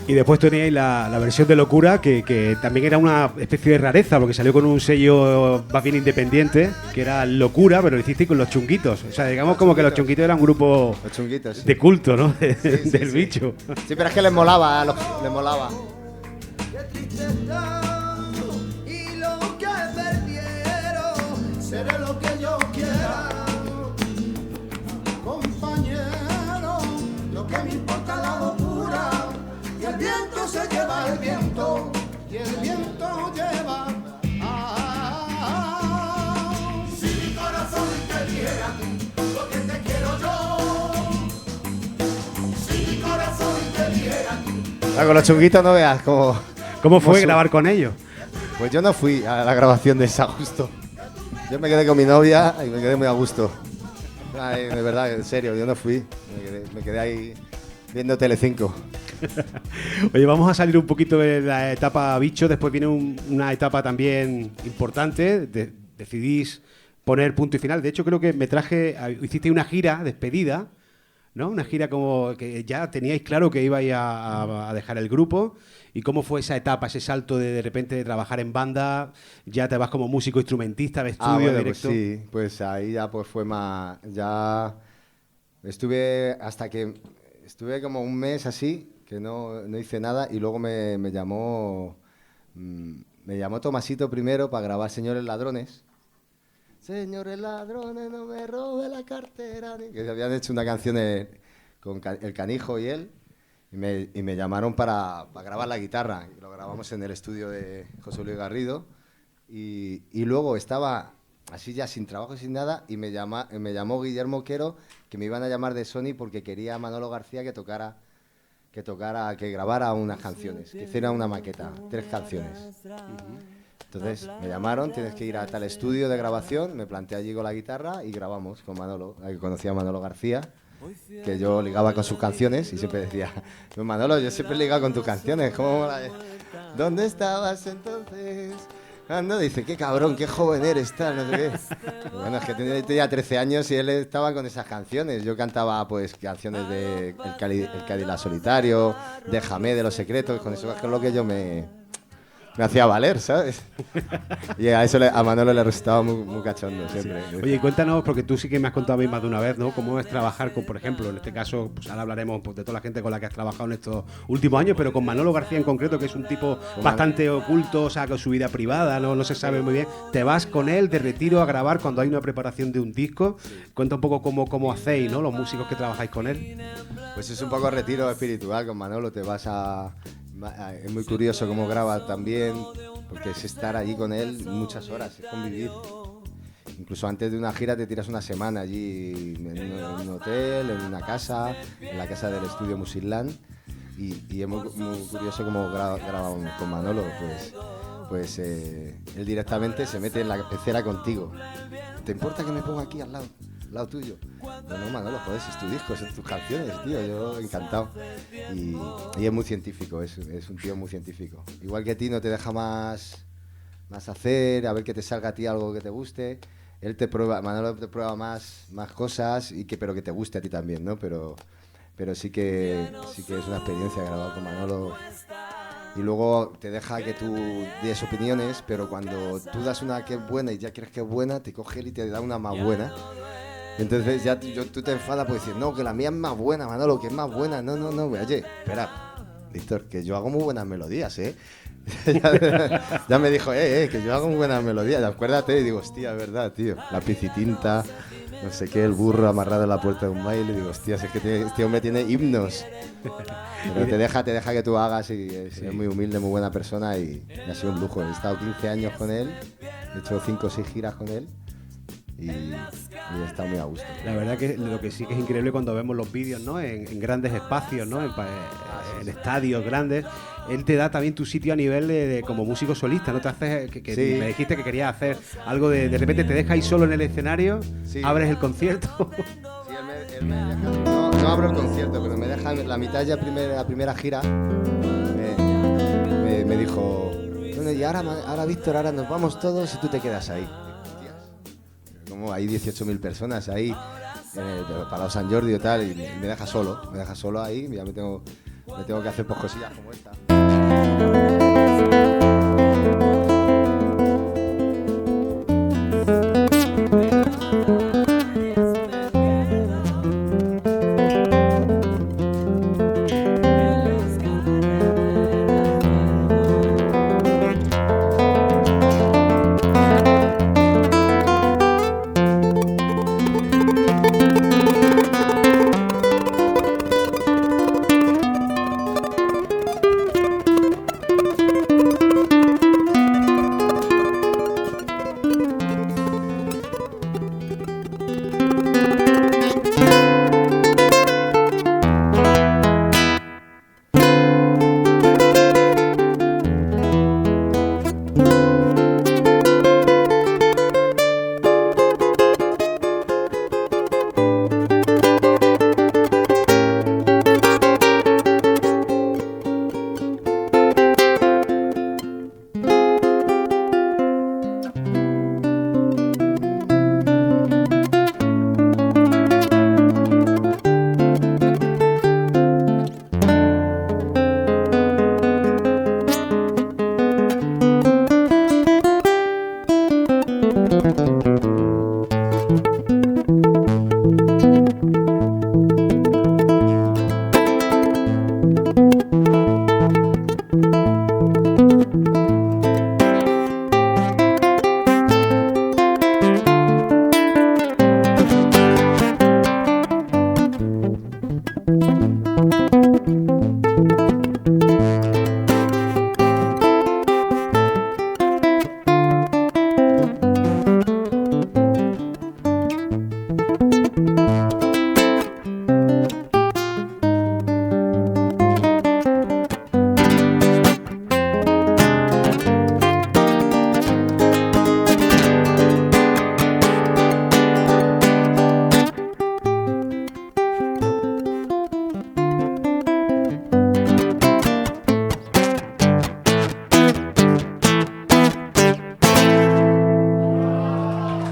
Y después teníais la versión de Locura, que también era una especie de rareza, porque salió con un sello más bien independiente, que era Locura, pero lo hicisteis con los Chunguitos. O sea, digamos como que los Chunguitos eran un grupo de culto, ¿no? Del bicho. Sí, pero es que les molaba, les molaba. Y lo que perdieron, seré lo que yo quiera. Compañero, lo que me importa es la locura. Y el viento se lleva el viento, y el viento lleva. Si mi corazón te dijera lo que te quiero yo. Si mi corazón te dijera. Con los Chunguitos no veas ¿Cómo fue grabar con ellos? Pues yo no fui a la grabación de esa justo. Yo me quedé con mi novia y me quedé muy a gusto. Ay, de verdad, en serio, yo no fui. Me quedé ahí viendo Telecinco. Oye, vamos a salir un poquito de la etapa bicho. Después viene una etapa también importante. Decidís poner punto y final. De hecho, creo que hiciste una gira despedida, ¿no? Una gira como que ya teníais claro que ibais a dejar el grupo. ¿Y cómo fue esa etapa, ese salto de repente de trabajar en banda? Ya te vas como músico instrumentista de estudio, directo. Pues sí, pues ahí ya pues fue más. Ya estuve como un mes así, que no hice nada, y luego me llamó Tomasito primero para grabar Señores Ladrones. Señores ladrones, no me robe la cartera. Que habían hecho una canción con el Canijo y él. Y me llamaron para grabar la guitarra. Y lo grabamos en el estudio de José Luis Garrido. Y luego estaba así ya sin trabajo, sin nada, y me llamó Guillermo Quero, que me iban a llamar de Sony porque quería a Manolo García que grabara unas canciones, que hiciera una maqueta, 3 canciones. Entonces me llamaron, tienes que ir a tal estudio de grabación, me planté allí con la guitarra y grabamos con Manolo, que conocía a Manolo García, que yo ligaba con sus canciones y siempre decía, Manolo, yo siempre he ligado con tus canciones, ¿dónde estabas entonces? Cuando dice, qué cabrón, qué joven eres, tal, no sé qué. Bueno, es que tenía 13 años y él estaba con esas canciones. Yo cantaba pues canciones de El Cadillac Solitario, Déjame, de Los Secretos, con eso es lo que yo me hacía valer, ¿sabes? Y a Manolo le resultaba muy cachondo siempre. Sí. Oye, cuéntanos, porque tú sí que me has contado a mí más de una vez, ¿no? Cómo es trabajar con, por ejemplo, en este caso, pues ahora hablaremos pues, de toda la gente con la que has trabajado en estos últimos años, pero con Manolo García en concreto, que es un tipo bastante oculto, o sea, con su vida privada, no se sabe muy bien. Te vas con él de retiro a grabar cuando hay una preparación de un disco. Cuenta un poco cómo hacéis, ¿no? Los músicos que trabajáis con él. Pues es un poco retiro espiritual con Manolo, te vas a... Es muy curioso cómo graba también, porque es estar allí con él muchas horas, es convivir. Incluso antes de una gira te tiras una semana allí en un hotel, en una casa, en la casa del estudio Musitlán, y es muy curioso cómo grabamos con Manolo. Pues él directamente se mete en la pecera contigo. ¿Te importa que me ponga aquí al lado tuyo? No, Manolo, joder, es tu disco, son tus canciones, tío, yo encantado. Y es muy científico, es un tío muy científico. Igual que a ti no te deja más hacer, a ver que te salga a ti algo que te guste. Manolo te prueba más cosas, pero que te guste a ti también, ¿no? Pero sí que es una experiencia grabar con Manolo. Y luego te deja que tú des opiniones, pero cuando tú das una que es buena y ya crees que es buena, te coge él y te da una más buena. Entonces ya tú te enfadas por decir, no, que la mía es más buena, Manolo, que es más buena. No, oye, espera, Víctor, que yo hago muy buenas melodías, ¿eh? Ya me dijo, que yo hago muy buena melodía, acuérdate. Y digo, hostia, es verdad, tío. Lápiz y tinta, no sé qué, el burro amarrado en la puerta de un baile. Y digo, hostia, es que este hombre tiene himnos. Pero te deja que tú hagas y es muy humilde, muy buena persona y ha sido un lujo. He estado 15 años con él, he hecho 5 o 6 giras con él y he estado muy a gusto. La verdad que lo que sí que es increíble cuando vemos los vídeos, ¿no? En grandes espacios, ¿no? En estadios grandes. Él te da también tu sitio a nivel de como músico solista, ¿no? Te haces Sí. Me dijiste que querías hacer algo de repente te deja ahí solo en el escenario, Sí. abres el concierto. Sí, él me deja, no abro el concierto, pero me deja la mitad ya la primera gira. Me dijo, bueno, y ahora Víctor, ahora nos vamos todos y tú te quedas ahí. Hostias, como hay 18.000 personas ahí para los San Jordi y tal, y me deja solo ahí, ya me tengo que hacer pues cosillas como esta.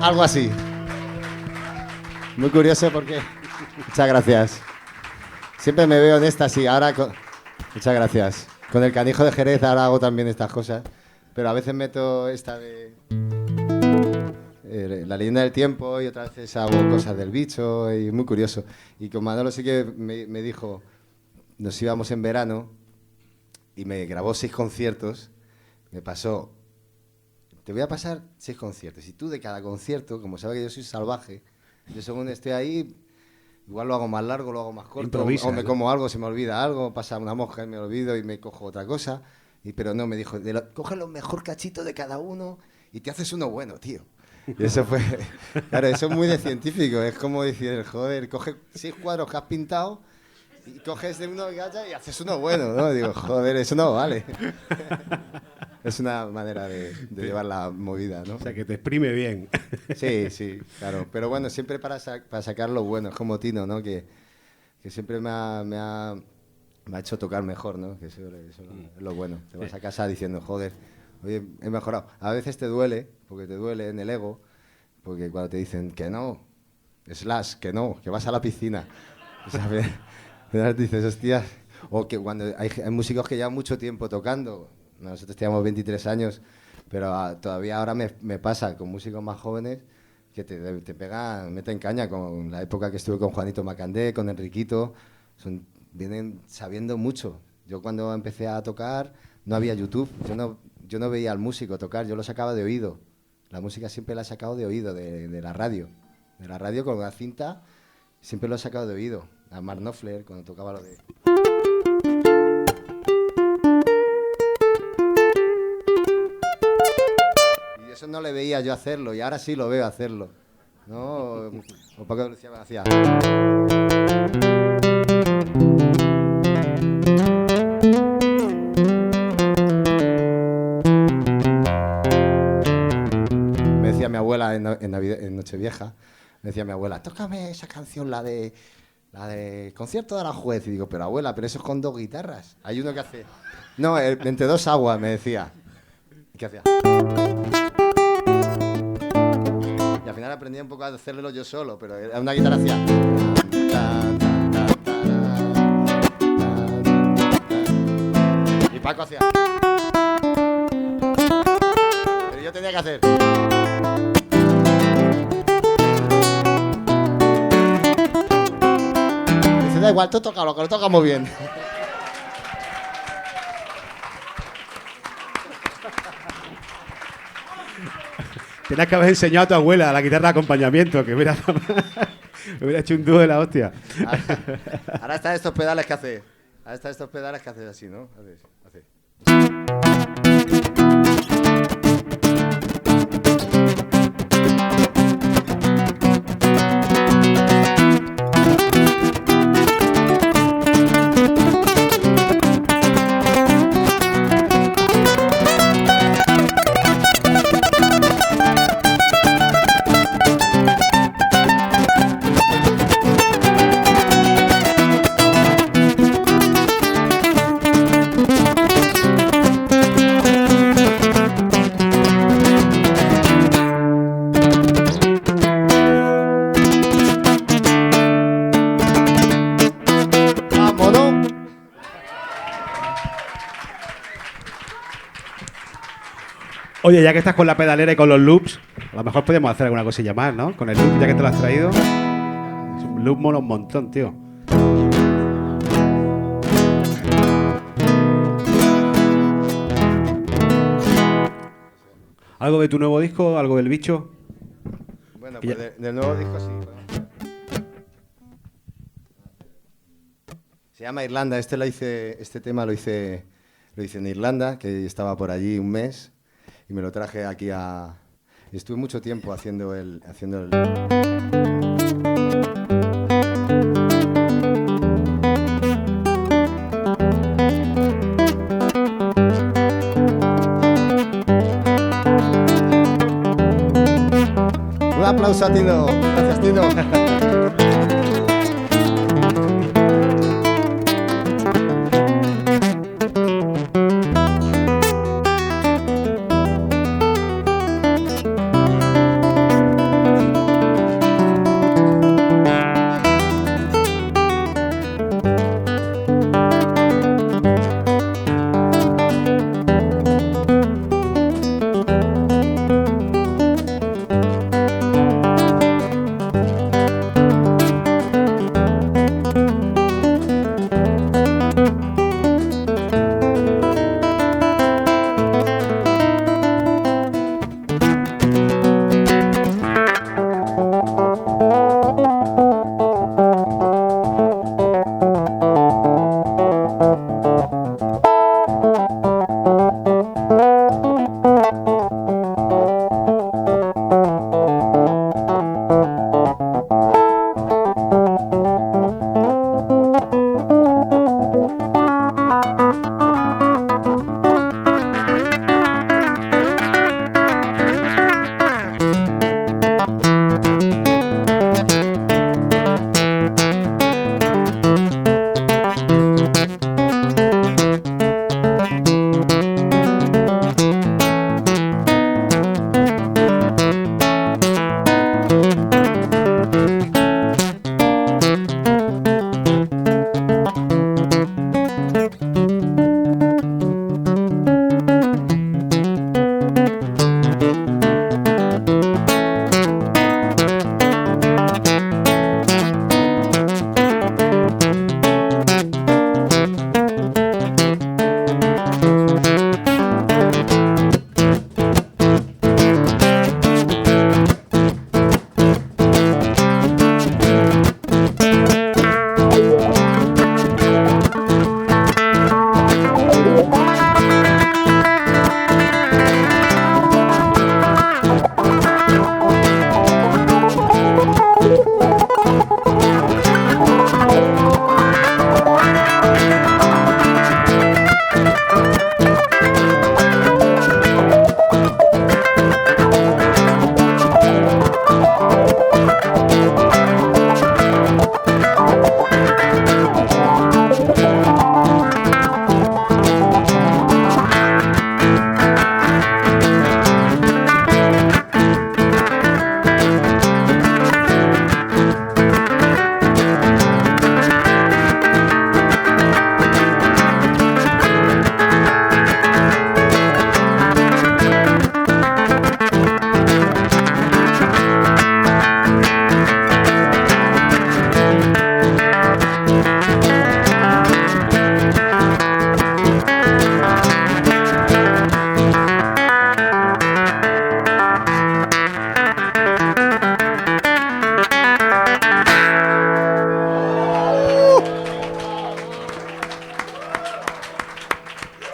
Algo así. Muy curioso porque... Muchas gracias. Siempre me veo en estas y ahora... Muchas gracias. Con el Canijo de Jerez ahora hago también estas cosas. Pero a veces meto esta de... La leyenda del tiempo y otras veces hago cosas del bicho y muy curioso. Y con Manolo sí que me dijo... Nos íbamos en verano y me grabó 6 conciertos. Me pasó... Te voy a pasar 6 conciertos y tú de cada concierto, como sabes que yo soy salvaje, yo según esté ahí, igual lo hago más largo, lo hago más corto, improvisa, o me ¿no? como algo, se me olvida algo, pasa una mosca y me olvido y me cojo otra cosa, pero no, me dijo, coge los mejor cachitos de cada uno y te haces uno bueno, tío. Y eso fue, claro, eso es muy de científico, es como decir, joder, coge 6 cuadros que has pintado y coges de uno de gacha y haces uno bueno, ¿no? Digo, joder, eso no vale. Es una manera de llevar la movida, ¿no? O sea, que te exprime bien. Sí, sí, claro. Pero bueno, siempre para sacar lo bueno. Es como Tino, ¿no? Que siempre me ha hecho tocar mejor, ¿no? Que eso es lo bueno. Te vas a casa diciendo, joder, oye, he mejorado. A veces te duele, porque te duele en el ego, porque cuando te dicen que no, que no, que vas a la piscina. ¿Sabes? Dices, hostia. O que cuando hay músicos que llevan mucho tiempo tocando. Nosotros teníamos 23 años, pero todavía ahora me pasa con músicos más jóvenes que te pegan, meten caña, con la época que estuve con Juanito Macandé, con Enriquito, vienen sabiendo mucho. Yo cuando empecé a tocar, no había YouTube. Yo no veía al músico tocar, yo lo sacaba de oído. La música siempre la he sacado de oído, de la radio. De la radio con la cinta, siempre lo he sacado de oído. A Mark Knopfler, cuando tocaba lo de... Y eso no le veía yo hacerlo, y ahora sí lo veo hacerlo. ¿No? O Paco de Lucía me hacía... Mi abuela en Nochevieja, me decía mi abuela, tócame esa canción, la de Concierto de Aranjuez. Y digo, pero abuela, pero eso es con 2 guitarras. Hay uno que hace... No, entre 2 aguas, me decía. ¿Y qué hacía? Y al final aprendí un poco a hacerlo yo solo, pero era una guitarra hacía... Y Paco hacía... Pero yo tenía que hacer... Da igual, tú tócalo, que lo tocamos bien. Tenías que haber enseñado a tu abuela la guitarra de acompañamiento, que hubiera hecho un dúo de la hostia. Ahora están estos pedales que hace. Ahora están estos pedales que hace así, ¿no? Hace. Oye, ya que estás con la pedalera y con los loops, a lo mejor podríamos hacer alguna cosilla más, ¿no? Con el loop, ya que te lo has traído. Es un loop mola un montón, tío. ¿Algo de tu nuevo disco? ¿Algo del bicho? Bueno, pues del nuevo disco sí. Se llama Irlanda. Este tema lo hice en Irlanda, que estaba por allí un mes. Y me lo traje aquí Estuve mucho tiempo haciendo el... Un aplauso a Tino. Gracias, Tino.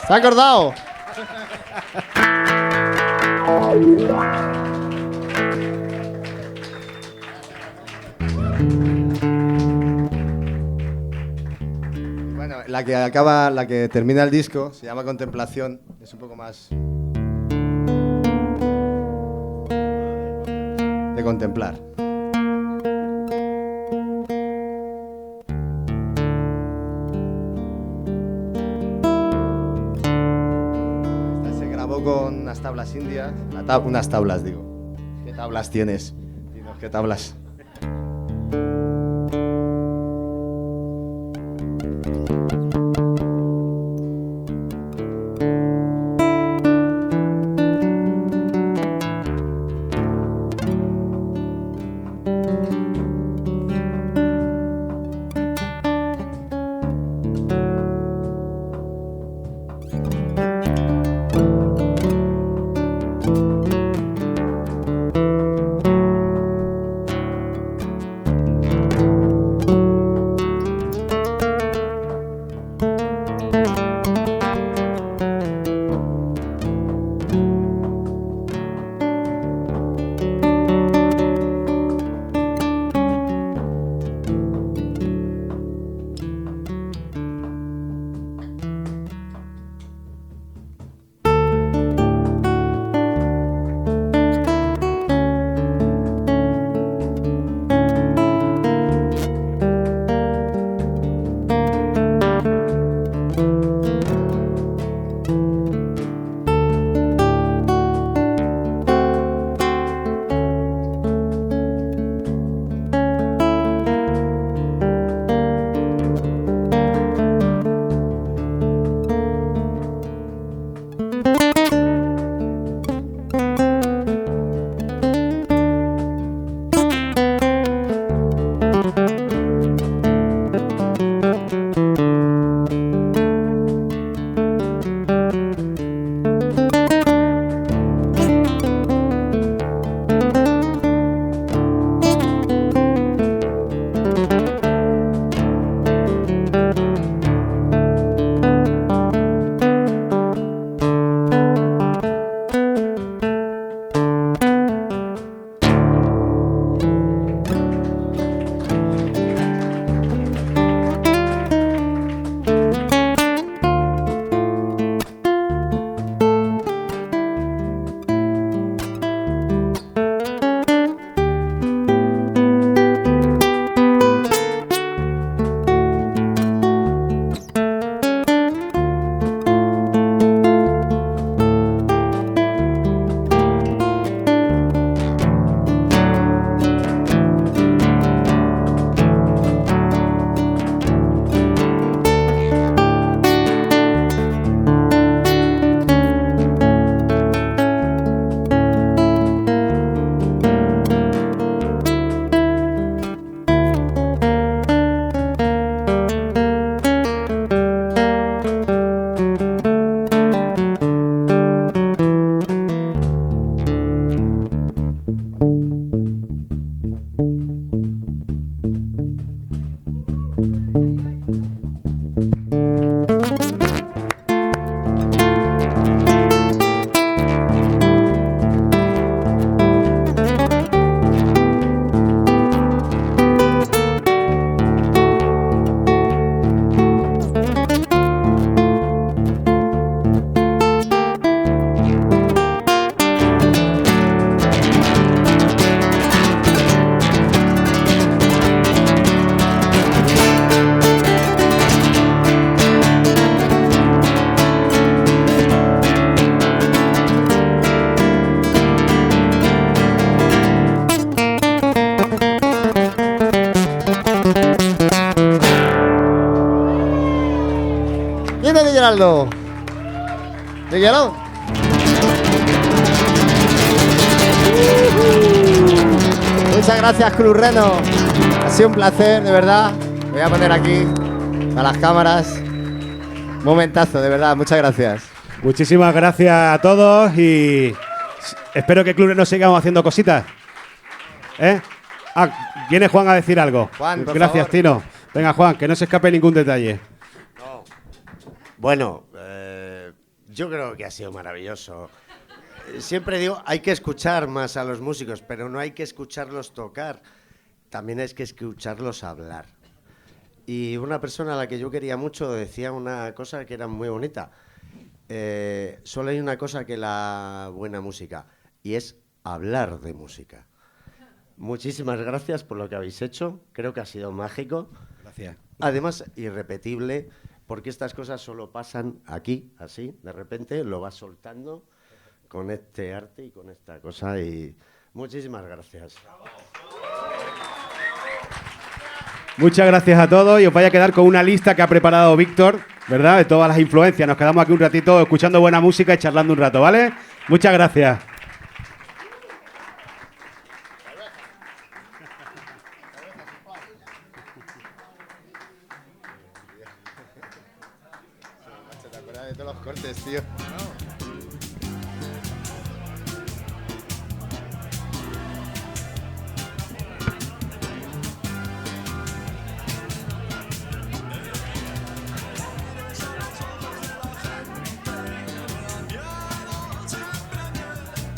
¿Se ha acordado? Bueno, la que termina el disco se llama Contemplación, es un poco más de contemplar. Esta se grabó con unas tablas indias, unas tablas digo. ¿Qué tablas tienes? Dinos, ¿qué tablas? Geraldo. ¿Llegaron? Muchas gracias, Cruz Reno. Ha sido un placer, de verdad. Me voy a poner aquí a las cámaras. Momentazo, de verdad. Muchas gracias. Muchísimas gracias a todos y espero que Club Reno sigamos haciendo cositas. Viene Juan a decir algo. Juan, por gracias, favor. Tino. Venga, Juan, que no se escape ningún detalle. Bueno, Yo creo que ha sido maravilloso. Siempre digo, hay que escuchar más a los músicos, pero no hay que escucharlos tocar, también hay que escucharlos hablar. Y una persona a la que yo quería mucho decía una cosa que era muy bonita. Solo hay una cosa que la buena música, y es hablar de música. Muchísimas gracias por lo que habéis hecho, creo que ha sido mágico. Gracias. Además, irrepetible, porque estas cosas solo pasan aquí, así, de repente lo vas soltando con este arte y con esta cosa, y muchísimas gracias. Muchas gracias a todos y os vaya a quedar con una lista que ha preparado Víctor, ¿verdad? De todas las influencias. Nos quedamos aquí un ratito escuchando buena música y charlando un rato, ¿vale? Muchas gracias. ¿Te acuerdas de todos los cortes, tío?